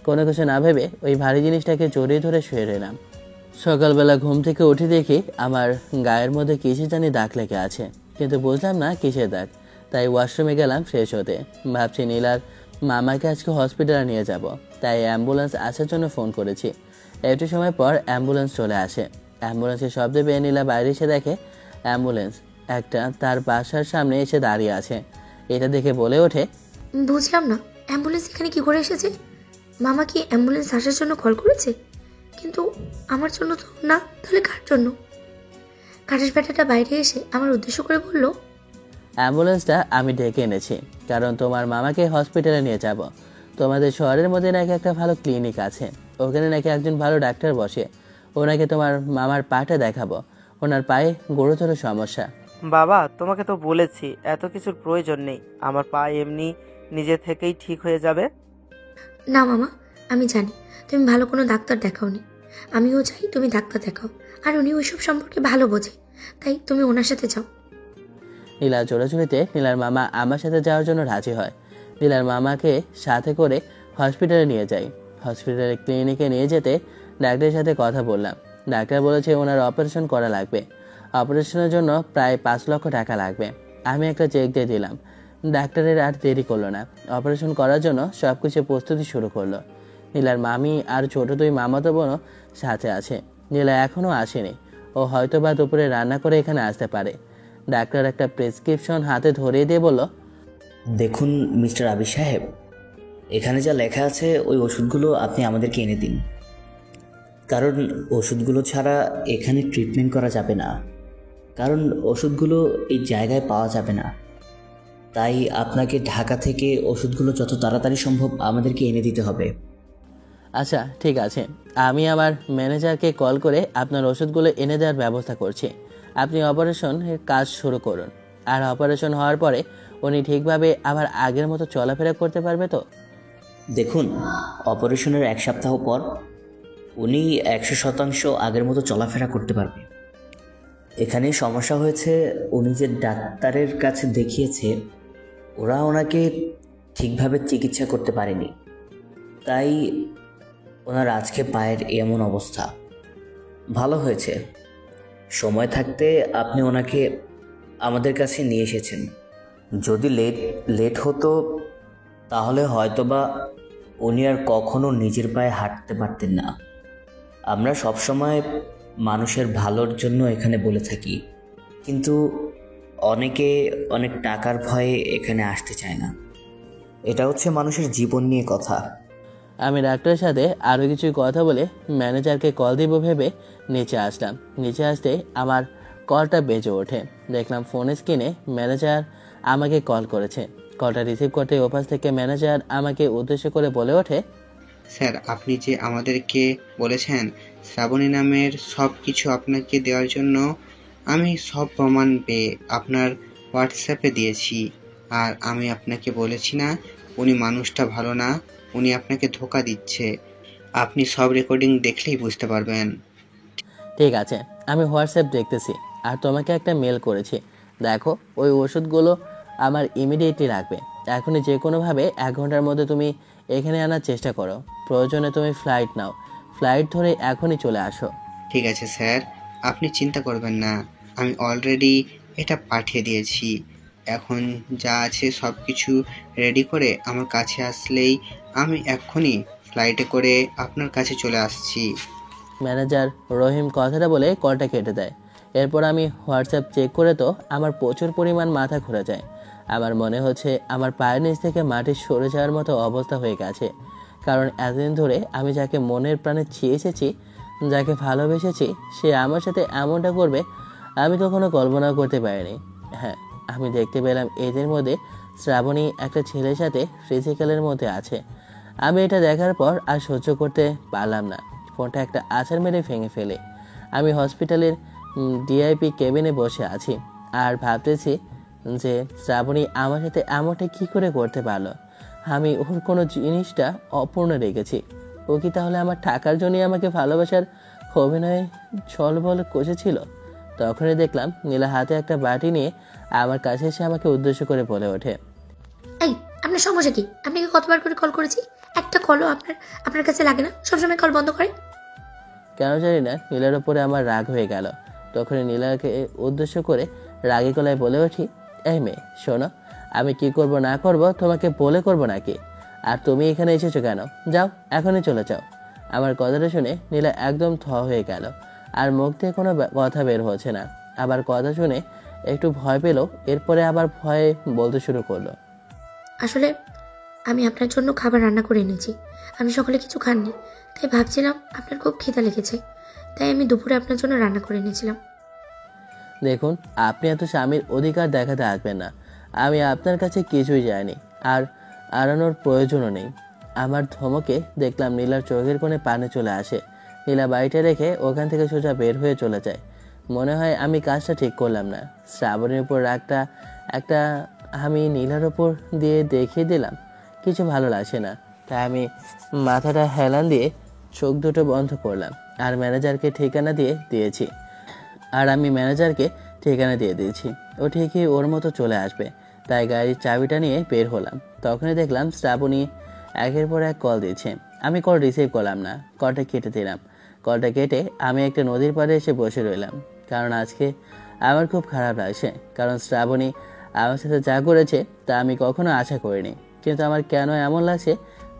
কোনো কিছু না ভেবে ওই ভারী জিনিসটাকে জড়িয়ে ধরে শুয়ে রইলাম। সকালবেলা ঘুম থেকে উঠে দেখি আমার গায়ের মধ্যে কিসে জানি দাগ লেগে আছে, কিন্তু বুঝলাম না কিসের দাগ। তাই ওয়াশরুমে গেলাম ফ্রেশ হতে। ভাবছি নীলার মামাকে আজকে হসপিটালে নিয়ে যাব, তাই অ্যাম্বুলেন্স আসার জন্য ফোন করেছি। একটু সময় পর অ্যাম্বুলেন্স চলে আসে। অ্যাম্বুলেন্সের শব্দ পেয়ে নীলা বাইরে এসে দেখে অ্যাম্বুলেন্স একটা তার বাসার সামনে এসে দাঁড়িয়ে আছে। এটা দেখে বলে ওঠে, বুঝলাম না, অ্যাম্বুলেন্স এখানে কি করে এসেছে? মামা কি অ্যাম্বুলেন্স আসার জন্য কল করেছে? কিন্তু আমার জন্য তো না, তাহলে কার জন্য? কাঠের ব্যাটাটা বাইরে এসে আমার উদ্দেশ্য করে বলল, অ্যাম্বুলেন্সটা আমি ডেকে এনেছি কারণ তোমার মামাকে হসপিটালে নিয়ে যাব। তোমাদের শহরের মধ্যে নাকি একটা ভালো ক্লিনিক আছে, ওখানে নাকি একজন ভালো ডাক্তার বসে। ওনাকে তোমার মামার পাটা দেখাবো, ওনার পায়ে গুরুতর সমস্যা। বাবা তোমাকে তো বলেছি এত কিছুর প্রয়োজন নেই, আমার পা এমনি নিজে থেকেই ঠিক হয়ে যাবে। না মামা, আমি জানি তুমি ভালো কোনো ডাক্তার দেখাওনি, আমিও চাই তুমি ডাক্তার দেখাও, আর উনি ওইসব সম্পর্কে ভালো বোঝে, তাই তুমি ওনার সাথে যাও। নীলা জোরাজুরিতে নীলার মামা আমার সাথে যাওয়ার জন্য রাজি হয়। নীলার মামাকে সাথে করে হসপিটালে নিয়ে যাই। হসপিটালের ক্লিনিকে নিয়ে যেতে ডাক্তারের সাথে কথা বললাম। ডাক্তার বলেছে ওনার অপারেশন করা লাগবে, অপারেশনের জন্য প্রায় 5 লক্ষ টাকা লাগবে। আমি একটা চেক দিয়ে দিলাম। ডাক্তারের আর দেরি করলো না, অপারেশন করার জন্য সব কিছু প্রস্তুতি শুরু করলো। নীলার মামি আর ছোট 2 মামাতো বোনও সাথে আছে। নীলা এখনও আসেনি, ও হয়তো বা দুপুরে রান্না করে এখানে আসতে পারে। ডাক্তার একটা প্রেসক্রিপশন হাতে ধরিয়ে দিয়ে বলল, দেখুন মিস্টার আবির সাহেব, এখানে যা লেখা আছে ওই ওষুধগুলো আপনি আমাদেরকে এনে দিন, কারণ ওষুধগুলো ছাড়া এখানে ট্রিটমেন্ট করা যাবে না, কারণ ওষুধগুলো এই জায়গায় পাওয়া যাবে না। তাই আপনাকে ঢাকা থেকে ওষুধগুলো যত তাড়াতাড়ি সম্ভব আমাদেরকে এনে দিতে হবে। আচ্ছা ঠিক আছে, আমি আমার ম্যানেজারকে কল করে আপনার ওষুধগুলো এনে দেওয়ার ব্যবস্থা করছি। আপনি অপারেশনের কাজ শুরু করুন, আর অপারেশন হওয়ার পরে উনি ঠিকভাবে আবার আগের মতো চলাফেরা করতে পারবে তো? দেখুন, অপারেশনের 1 সপ্তাহ পর উনি 100% আগের মতো চলাফেরা করতে পারবে। এখানে সমস্যা হয়েছে, উনি যে ডাক্তারের কাছে দেখিয়েছে ওরা ওনাকে ঠিকভাবে চিকিৎসা করতে পারেনি, তাই ওনার আজকে পায়ের এমন অবস্থা। ভালো হয়েছে, সময় থাকতে আপনি ওনাকে আমাদের কাছে নিয়ে এসেছেন। যদি লেট হতো তাহলে হয়তোবা উনি আর কখনো নিজের পায়ে হাঁটতে পারতেন না। আমরা সবসময় মানুষের ভালোর জন্য এখানে বলে থাকি, কিন্তু অনেকে অনেক টাকার ভয়ে এখানে আসতে চায় না। এটা হচ্ছে মানুষের জীবন নিয়ে কথা। আমি ডাক্তারের সাথে আরও কিছু কথা বলে ম্যানেজারকে কল দিব ভেবে নিচে আসলাম। নিচে আসতে আমার কলটা বেজে ওঠে। দেখলাম ফোনের স্ক্রিনে ম্যানেজার আমাকে কল করেছে। কলটা রিসিভ করতে ওপাশ থেকে ম্যানেজার আমাকে উদ্দেশ্য করে বলে ওঠে, স্যার, আপনি যে আমাদেরকে বলেছেন শ্রাবণী নামের সব কিছু আপনাকে দেওয়ার জন্য, আমি সব প্রমাণ পেয়ে আপনার হোয়াটসঅ্যাপে দিয়েছি। আর আমি আপনাকে বলেছি না উনি মানুষটা ভালো না, উনি আপনাকে ধোঁকা দিচ্ছে। আপনি সব রেকর্ডিং দেখলেই বুঝতে পারবেন। ঠিক আছে, আমি হোয়াটসঅ্যাপ দেখতেছি আর তোমাকে একটা মেল করেছি। দেখো, ওই ওষুধগুলো আমার ইমিডিয়েটলি লাগবে। এখনই যে কোনোভাবে 1 ঘন্টার মধ্যে তুমি এখানে আনার চেষ্টা করো। প্রয়োজনে তুমি ফ্লাইট নাও, ফ্লাইট ধরে এখনই চলে আসো। ঠিক আছে স্যার, আপনি চিন্তা করবেন না, আমি অলরেডি এটা পাঠিয়ে দিয়েছি। এখন যা আছে সব কিছু রেডি করে আমার কাছে আসলেই আমি এক্ষুনি ফ্লাইটে করে আপনার কাছে চলে আসছি। ম্যানেজার রহিম কথাটা বলে কলটা কেটে দেয়। এরপর আমি হোয়াটসঅ্যাপ চেক করে তো আমার প্রচুর পরিমাণ মাথা ঘুরে যায়। আমার মনে হচ্ছে আমার পায়ের নিচ থেকে মাটি সরে যাওয়ার মতো অবস্থা হয়ে গেছে। কারণ এতদিন ধরে আমি যাকে মনের প্রাণে চেয়েছি, যাকে ভালোবেসেছি, সে আমার সাথে এমনটা করবে আমি কখনো কল্পনা করতে পারিনি। হ্যাঁ, আমি দেখতে পেলাম এদের মধ্যে শ্রাবণী একটা ছেলের সাথে ফিজিক্যালের মধ্যে আছে। আমি এটা দেখার পর আর সহ্য করতে পারলাম না। ফোনটা একটা আছাড় মেরে ভেঙে ফেলে আমি হসপিটালের ডিআইপি কেবিনে বসে আছি আর ভাবতেছি যে শ্রাবণী আমার সাথে এমনটা কী করে করতে পারলো। আমি ওর কোনো জিনিসটা অপূর্ণ রেখেছি। ও কি তাহলে আমার টাকার জন্যই আমাকে ভালোবাসার অভিনয়ে ছলবল কষেছিল? তখনই দেখলাম নীলা হাতে একটা বাটি নিয়ে আমার কাছে এসে আমাকে উদ্দেশ্য করে বলে ওঠে, এই, আপনার সমস্যা কি? আপনাকে কতবার করে কল করেছি, একটা কলও আপনার কাছে লাগে না? সবসময় কল বন্ধ করে। কেন জানি না নীলার ওপরে আমার রাগ হয়ে গেল। তখনই নীলাকে উদ্দেশ্য করে রাগী গলায় বলে উঠি, এই মেয়ে শোনো, আমি কি করব না করব তোমাকে বলে করব নাকি? আর তুমি এখানে এসেছো কেন? যাও, এখনই চলে যাও। আমার কথাটা শুনে নীলা একদম থ হয়ে গেল আর মুখ থেকে কোনো কথা বের হচ্ছে না। আবার কথা শুনে একটু ভয় পেল, এরপরে আবার ভয়ে বলতে শুরু করলো, আসলে আমি আপনার জন্য খাবার রান্না করে এনেছি। আমি সকালে কিছু খাননি, তাই ভাবছিলাম আপনার খুব খিদা লেগেছে, তাই আমি দুপুরে আপনার জন্য রান্না করে এনেছিলাম। দেখুন, আপনি এত স্বামীর অধিকার দেখাতে আসবেন না। আমি আপনার কাছে কিছুই যাইনি, আর আড়ানোর প্রয়োজনও নেই। আমার ধমকে দেখলাম নীলার চোখের কোণে পানি চলে আসে। নীলা বাড়িটা রেখে ওখান থেকে সোজা বের হয়ে চলে যায়। মনে হয় আমি কাজটা ঠিক করলাম না। শ্রাবণের উপর রাগটা একটা আমি নীলার ওপর দিয়ে দেখিয়ে দিলাম। কিছু ভালো লাগছে না, তাই আমি মাথাটা হেলান দিয়ে চোখ দুটো বন্ধ করলাম আর ম্যানেজারকে ঠিকানা দিয়েছি। ও ঠিকই ওর মতো চলে আসবে, তাই গাড়ির চাবিটা নিয়ে বের হলাম। তখনই দেখলাম শ্রাবণী একের পর এক কল দিচ্ছে। আমি কল রিসিভ করলাম না, কলটা কেটে দিলাম। কলটা কেটে আমি একটা নদীর পাড়ে এসে বসে রইলাম। কারণ আজকে আমার খুব খারাপ লাগছে, কারণ শ্রাবণী আমার সাথে যা করেছে তা আমি কখনো আশা করিনি। কিন্তু আমার কেন এমন লাগছে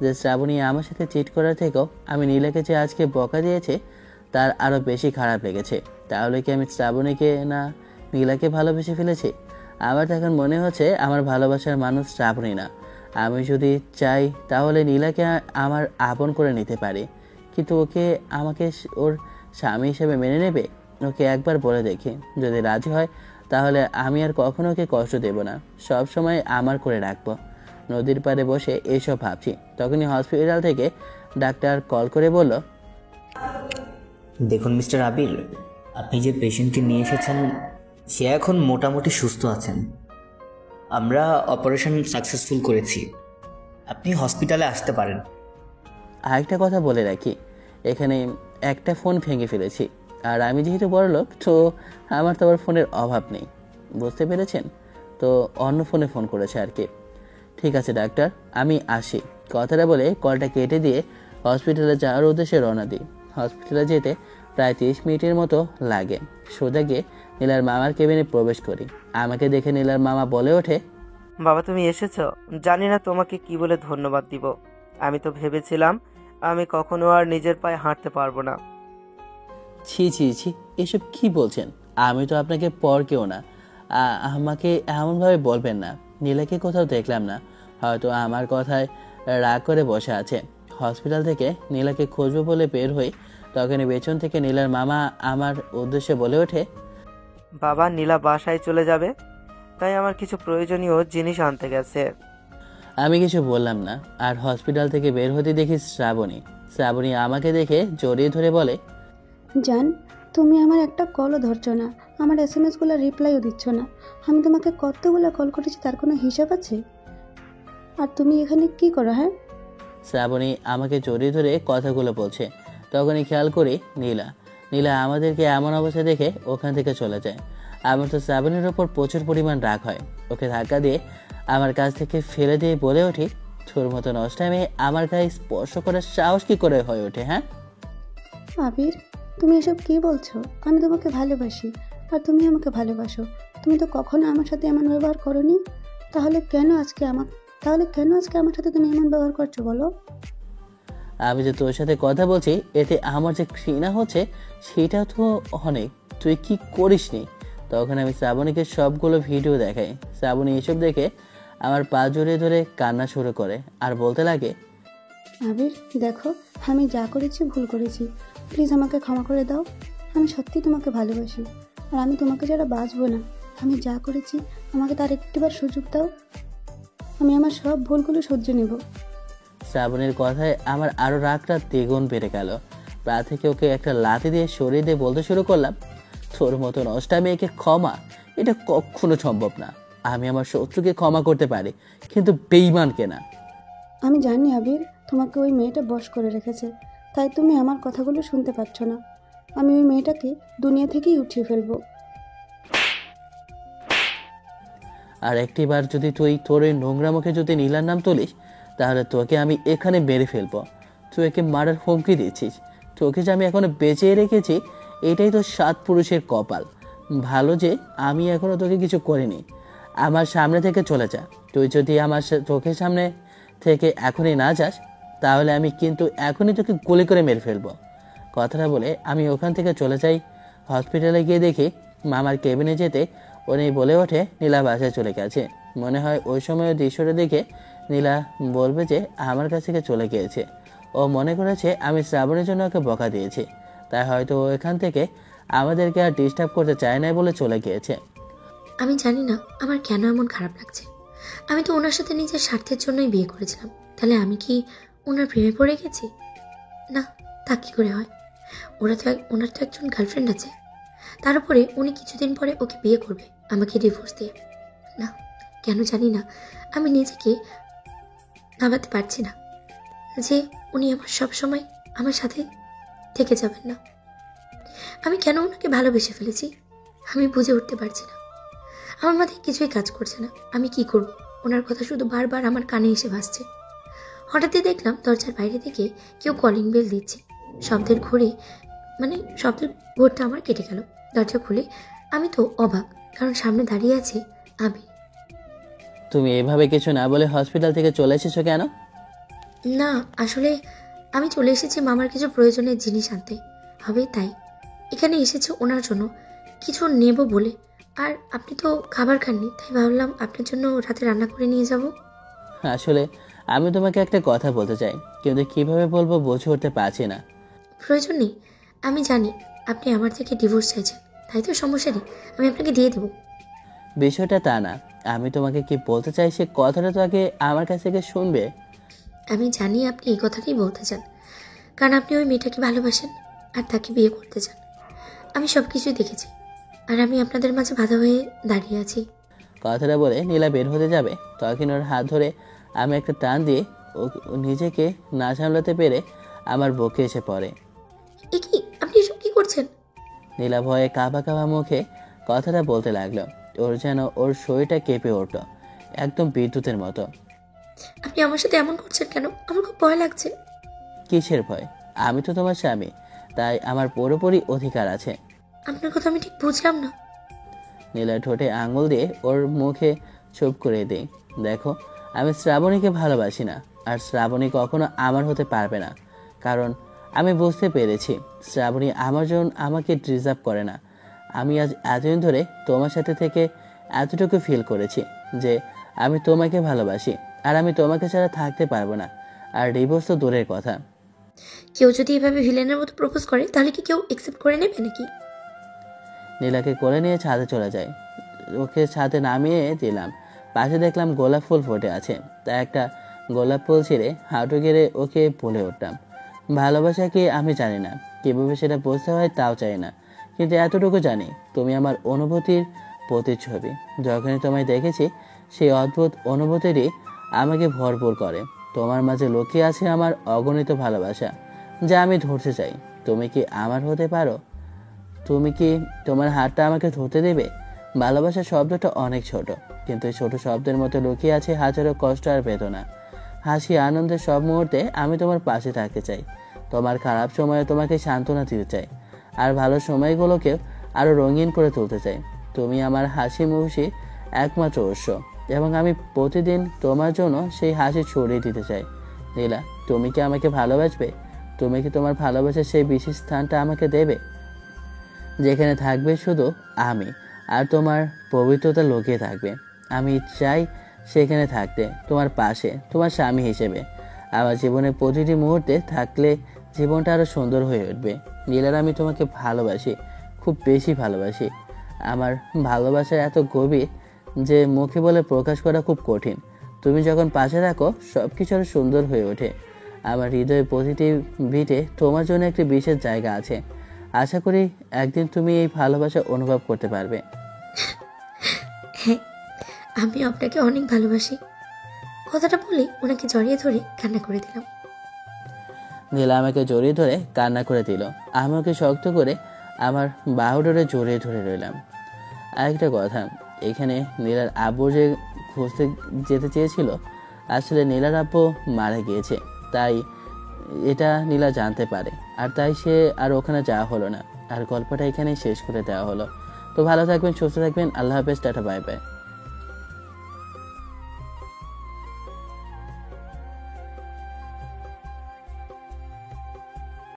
যে শ্রাবণী আমার সাথে চিট করার থেকেও আমি নীলাকে যে আজকে বকা দিয়েছে তার আরও বেশি খারাপ লেগেছে। তাহলে কি আমি শ্রাবণীকে না নীলাকে ভালোবেসে ফেলেছি? আমার এখন মনে হচ্ছে আমার ভালোবাসার মানুষ শ্রাবণী না। আমি যদি চাই তাহলে নীলাকে আমার আপন করে নিতে পারি, কিন্তু ওকে আমাকে ওর স্বামী হিসেবে মেনে নেবে? ওকে একবার বলে দেখি, যদি রাজি হয় তাহলে আমি আর কখনো ওকে কষ্ট দেব না, সব সময় আমার করে রাখবো। নদীর পাড়ে বসে এইসব ভাবছি, তখনই হসপিটাল থেকে ডাক্তার কল করে বলল, দেখুন মিস্টার আবির, আপনি যে পেশেন্টটি নিয়ে এসেছেন সে এখন মোটামুটি সুস্থ আছেন। আমরা অপারেশন সাকসেসফুল করেছি, আপনি হসপিটালে আসতে পারেন। আরেকটা কথা বলে রাখি, এখানে একটা ফোন ভেঙে ফেলেছি, আর আমি যেহেতু বড় লোক তো আমার তো আবার ফোনের অভাব নেই, বুঝতে পেরেছেন? তো অন্য ফোনে ফোন করেছে আর কি। ঠিক আছে ডাক্তার, আমি আসি। কথাটা বলে কলটা কেটে দিয়ে হসপিটালে যাওয়ার উদ্দেশ্যে রওনা দিই। হসপিটালে যেতে প্রায় 30 মিনিটের মতো লাগে। সোজা গিয়ে নীলার মামার কেবিনে প্রবেশ করি। আমাকে দেখে নীলার মামা বলে ওঠে, বাবা তুমি এসেছো, জানি না তোমাকে কি বলে ধন্যবাদ দিব। আমি তো ভেবেছিলাম আমি কখনো আর নিজের পায়ে হাঁটতে পারবো না। ছি ছি ছি, এসব কি বলছেন? আমি তো আপনাকে পর কেউ না। আমাকে এমনভাবে বলবেন না। নীলাকে কোথাও দেখলাম না, হয়তো আমার কথায় রাগ করে বসে আছে। হসপিটাল থেকে নীলাকে খুঁজবো বলে বের হই, তখনই পেছন থেকে নীলার মামা আমার উদ্দেশ্যে বলে ওঠে, বাবা নীলা বাসায় চলে যাবে, তাই আমার কিছু প্রয়োজনীয় জিনিস আনতে গেছে। আমি কিছু বললাম না। আর হসপিটাল থেকে বের হতে দেখি শ্রাবণী আমাকে দেখে জড়িয়ে ধরে বলে, জান, তুমি আমার একটা কলও ধরছো না, আমার SMS-গুলো রিপ্লাইও দিচ্ছ না। আমি তোমাকে কতগুলো কল করেছি তার কোনো হিসাব আছে? আর তুমি এখানে কি করো? হ্যাঁ, শ্রাবণী আমাকে জড়িয়ে ধরে কথাগুলো বলছে। তখনই খেয়াল করি নীলা আমাদেরকে এমন অবস্থা দেখে ওখান থেকে চলে যায়। আমার তো শ্রাবণীর ওপর প্রচুর পরিমাণ রাগ হয়। ওকে ধাক্কা দিয়ে আমার কাছ থেকে ফেলে দিয়ে বলে উঠি, তোর মতো নষ্টামে আমার গায়ে স্পর্শ করার সাহস কি করে হয়ে ওঠে? হ্যাঁ আবির, তুমি এসব কি বলছো? আমি তোমাকে ভালোবাসি আর তুমি আমাকে ভালোবাসো। তুমি তো কখনো আমার সাথে এমন ব্যবহার করোনি, তাহলে কেন আজকে আমার সাথে তুমি এমন ব্যবহার করছো বলো? আমি যে তোর সাথে কথা বলছি এতে আমার যে ঘৃণা হচ্ছে সেটা তো অনেক। তুই কি করিসনি? তখন আমি শ্রাবণীকে সবগুলো ভিডিও দেখাই। শ্রাবণী এসব দেখে আমার পা জড়িয়ে ধরে কান্না শুরু করে আর বলতে লাগে, আবির দেখো, আমি যা করেছি ভুল করেছি, প্লিজ আমাকে ক্ষমা করে দাও। আমি সত্যি তোমাকে ভালোবাসি আর আমি তোমাকে ছাড়া বাঁচবো না। আমি যা করেছি আমাকে তার একটিবার সুযোগ দাও, আমি আমার সব ভুলগুলো সহ্য নেব। শ্রাবণীর কথায় আমার আরো রাগটা দ্বিগুণ বেড়ে গেল। পা থেকে ওকে একটা লাথি দিয়ে সরিয়ে দিয়ে বলতে শুরু করলাম, তোর মতো নষ্টা মেয়েকে ক্ষমা, এটা কখনো সম্ভব না। আমি আমার শত্রুকে ক্ষমা করতে পারি, কিন্তু বেঈমানকে না। আমি জানি আবির, তোমাকে ওই মেয়েটা বশ করে রেখেছে, তাই তুমি আমার কথাগুলো শুনতে পাচ্ছ না। আমি ওই মেয়েটাকে দুনিয়া থেকেই উঠিয়ে ফেলবো। আর একটিবার যদি তুই তোর ওই নোংরা মুখে যদি নীলার নাম তুলিস, তাহলে তোকে আমি এখানে মেরে ফেলবো। তুই একে মারার হুমকি দিচ্ছিস। তোকে যে আমি এখনো বেঁচে রেখেছি, এটাই তো 7 পুরুষের কপাল। ভালো যে আমি এখনো তোকে কিছু করিনি। আমার সামনে থেকে চলে যা। তুই যদি আমার চোখের সামনে থেকে এখনই না যাস, তাহলে আমি কিন্তু এখনই তোকে গুলি করে মেরে ফেলবো। কথাটা বলে আমি ওখান থেকে চলে যাই। হসপিটালে গিয়ে দেখি মামার কেবিনে যেতে উনি বলে ওঠে নীলা বাসায় চলে গেছে। মনে হয় ওই সময় দৃশ্যটা দেখে নীলা বলবে যে আমার কাছ থেকে চলে গিয়েছে। ও মনে করেছে আমি শ্রাবণের জন্য ওকে বকা দিয়েছি, তাই হয়তো ও এখান থেকে আমাদেরকে আর ডিস্টার্ব করতে চায় না বলে চলে গিয়েছে। আমি জানি না আমার কেন এমন খারাপ লাগছে। আমি তো ওনার সাথে নিজের স্বার্থের জন্যই বিয়ে করেছিলাম। তাহলে আমি কি ওনার প্রেমে পড়ে গেছি? না, তা কি করে হয়? ওনার তো একজন গার্লফ্রেন্ড আছে। তার উপরে উনি কিছুদিন পরে ওকে বিয়ে করবে, আমাকে ডিভোর্স দিয়ে। না, কেন জানি না আমি নিজেকে নামাতে পারছি না যে উনি আমার সব সময় আমার সাথে থেকে যাবেন না। আমি কেন ওনাকে ভালোবেসে ফেলেছি আমি বুঝে উঠতে পারছি না। আমার মাথায় কিছুই কাজ করছে না। আমি কি করব? ওনার কথা শুধু বারবার আমার কানে এসে ভাসছে। হঠাৎই দেখলাম দরজার বাইরে থেকে কেউ কলিং বেল দিচ্ছে। শব্দের ঘোরটা আমার কেটে গেল। দরজা খুলে আমি তো অবাক, কারণ সামনে দাঁড়িয়ে আছে আবির। তুমি এভাবে কিছু না বলে হসপিটাল থেকে চলে এসেছো কেন? না, আসলে আমি চলে এসেছি মামার কিছু প্রয়োজনীয় জিনিস আনতে হবে, তাই এখানে এসেছে ওনার জন্য কিছু নেব বলে। আর আপনি তো খাবার খাননি, তাই ভাবলাম আপনার জন্য রাতে রান্না করে নিয়ে যাব। আসলে আমি তোমাকে একটা কথা বলতে চাই, কিন্তু কিভাবে বলবো বুঝে উঠতে পারছি না। প্রয়োজন নেই, আমি জানি আপনি আমার থেকে ডিভোর্স চাইছেন, তাই তো সমস্যা নেই, আমি আপনাকে দিয়ে দেবো। বিষয়টা তা না, আমি তোমাকে কি বলতে চাই সে কথাটা তো আগে আমার কাছ থেকে শুনবে। আমি জানি আপনি এই কথাটাই বলতে চান, কারণ আপনি ওই মেয়েটাকে ভালোবাসেন আর তাকে বিয়ে করতে চান। আমি সব কিছুই দেখেছি, আর আমি আপনাদের মাঝে বাধা হয়ে দাঁড়িয়ে আছি। কথাটা বলে নীলা বের হতে যাবে, তখন ওর হাত ধরে আমি একটা টান দিয়ে ও নিজেকে না সামলাতে পেরে আমার বুকে এসে পড়ে। এ কি, আপনি এসব কি করছেন? নীলা ভয়ে কাঁপা কাঁপা মুখে কথাটা বলতে লাগলো। ওর যেন ওর শরীরটা কেঁপে উঠল, একদম বিদ্যুতের মতো। আপনি আমার সাথে এমন করছেন কেন? আমার খুব ভয় লাগছে। কিসের ভয়? আমি তো তোমার স্বামী, তাই আমার পুরোপুরি অধিকার আছে। আপনার কথা আমি ঠিক বুঝলাম না। নীলা ঠোঁটে আঙুল দিয়ে ওর মুখে চুপ করে দিই। দেখো, আমি শ্রাবণীকে ভালোবাসি না, আর শ্রাবণী কখনো আমার হতে পারবে না, কারণ আমি বুঝতে পেরেছি শ্রাবণী আমার জন্য আমাকে ডিজার্ভ করে না। আমি আজ এতদিন ধরে তোমার সাথে থেকে এতটুকু ফিল করেছি যে আমি তোমাকে ভালোবাসি, আর আমি তোমাকে ছাড়া থাকতে পারবো না। আর ডিভোর্স তো দূরের কথা। কেউ যদি এভাবে ভিলেনের মতো প্রপোজ করে তাহলে কি কেউ একসেপ্ট করে নেবে নাকি? নীলাকে কোলে নিয়ে ছাদে চলে যায়। ওকে ছাদে নামিয়ে দিলাম। পাশে দেখলাম গোলাপ ফুল ফুটে আছে, তাই একটা গোলাপ ফুল ছিঁড়ে হাঁটু গেড়ে ওকে বলে উঠলাম, ভালোবাসা কি আমি জানি না, কীভাবে সেটা বুঝতে হয় তাও চাই না, কিন্তু এতটুকু জানি তুমি আমার অনুভূতির প্রতিচ্ছবি। যখনই তোমায় দেখেছি সেই অদ্ভুত অনুভূতিরই আমাকে ভরপুর করে। তোমার মাঝে লুকিয়ে আছে আমার অগণিত ভালোবাসা, যা আমি ধরতে চাই। তুমি কি আমার হতে পারো? তুমি কি তোমার হাতটা আমাকে ধরতে দেবে? ভালোবাসা শব্দটা অনেক ছোট, কিন্তু এই ছোট শব্দের মধ্যে লুকিয়ে আছে হাজারো কষ্ট আর বেদনা। হাসি আনন্দের সব মুহূর্তে আমি তোমার পাশে থাকতে চাই। তোমার খারাপ সময়ে তোমাকে সান্ত্বনা দিতে চাই, আর ভালো সময়গুলোকেও আরও রঙিন করে তুলতে চাই। তুমি আমার হাসি মুখি একমাত্র উৎস, এবং আমি প্রতিদিন তোমার জন্য সেই হাসি ছড়িয়ে দিতে চাই। নীলা, তুমি কি আমাকে ভালোবাসবে? তুমি কি তোমার ভালোবাসার সেই বিশেষ স্থানটা আমাকে দেবে, যেখানে থাকবে শুধু আমি আর তোমার পবিত্রতা লুকিয়ে থাকবে? আমি চাই সেখানে থাকতে, তোমার পাশে, তোমার স্বামী হিসেবে। আমার জীবনের প্রতিটি মুহূর্তে থাকলে জীবনটা আরও সুন্দর হয়ে উঠবে। নীলার, আমি তোমাকে ভালোবাসি, খুব বেশি ভালোবাসি। আমার ভালোবাসা এত গভীর যে মুখে বলে প্রকাশ করা খুব কঠিন। তুমি যখন পাশে থাকো সব কিছু আরও সুন্দর হয়ে ওঠে। আমার হৃদয়ের প্রতিটি বিটে তোমার জন্য একটি বিশেষ জায়গা আছে। আশা করি একদিন তুমি এই ভালোবাসা অনুভব করতে পারবে। হ্যাঁ, আমি আপনাকে অনেক ভালোবাসি। কথাটা বলে ওনাকে জড়িয়ে ধরে কান্না করে দিলাম। নীলা আমাকে জড়িয়ে ধরে কান্না করে দিল। আমি ওকে শক্ত করে আমার বাহু ধরে জড়িয়ে ধরে রইলাম। আরেকটা কথা, এখানে নীলার আব্বু যে খুঁজতে যেতে চেয়েছিল, আসলে নীলার আব্বু মারা গিয়েছে, তাই এটা নীলা জানতে পারে, আর তাই সে আর ওখানে যাওয়া হলো না। আর গল্পটা এখানেই শেষ করে দেওয়া হলো। তো ভালো থাকবেন, সুস্থ থাকবেন, আল্লাহ হাফেজ, টাটা, বাই বাই।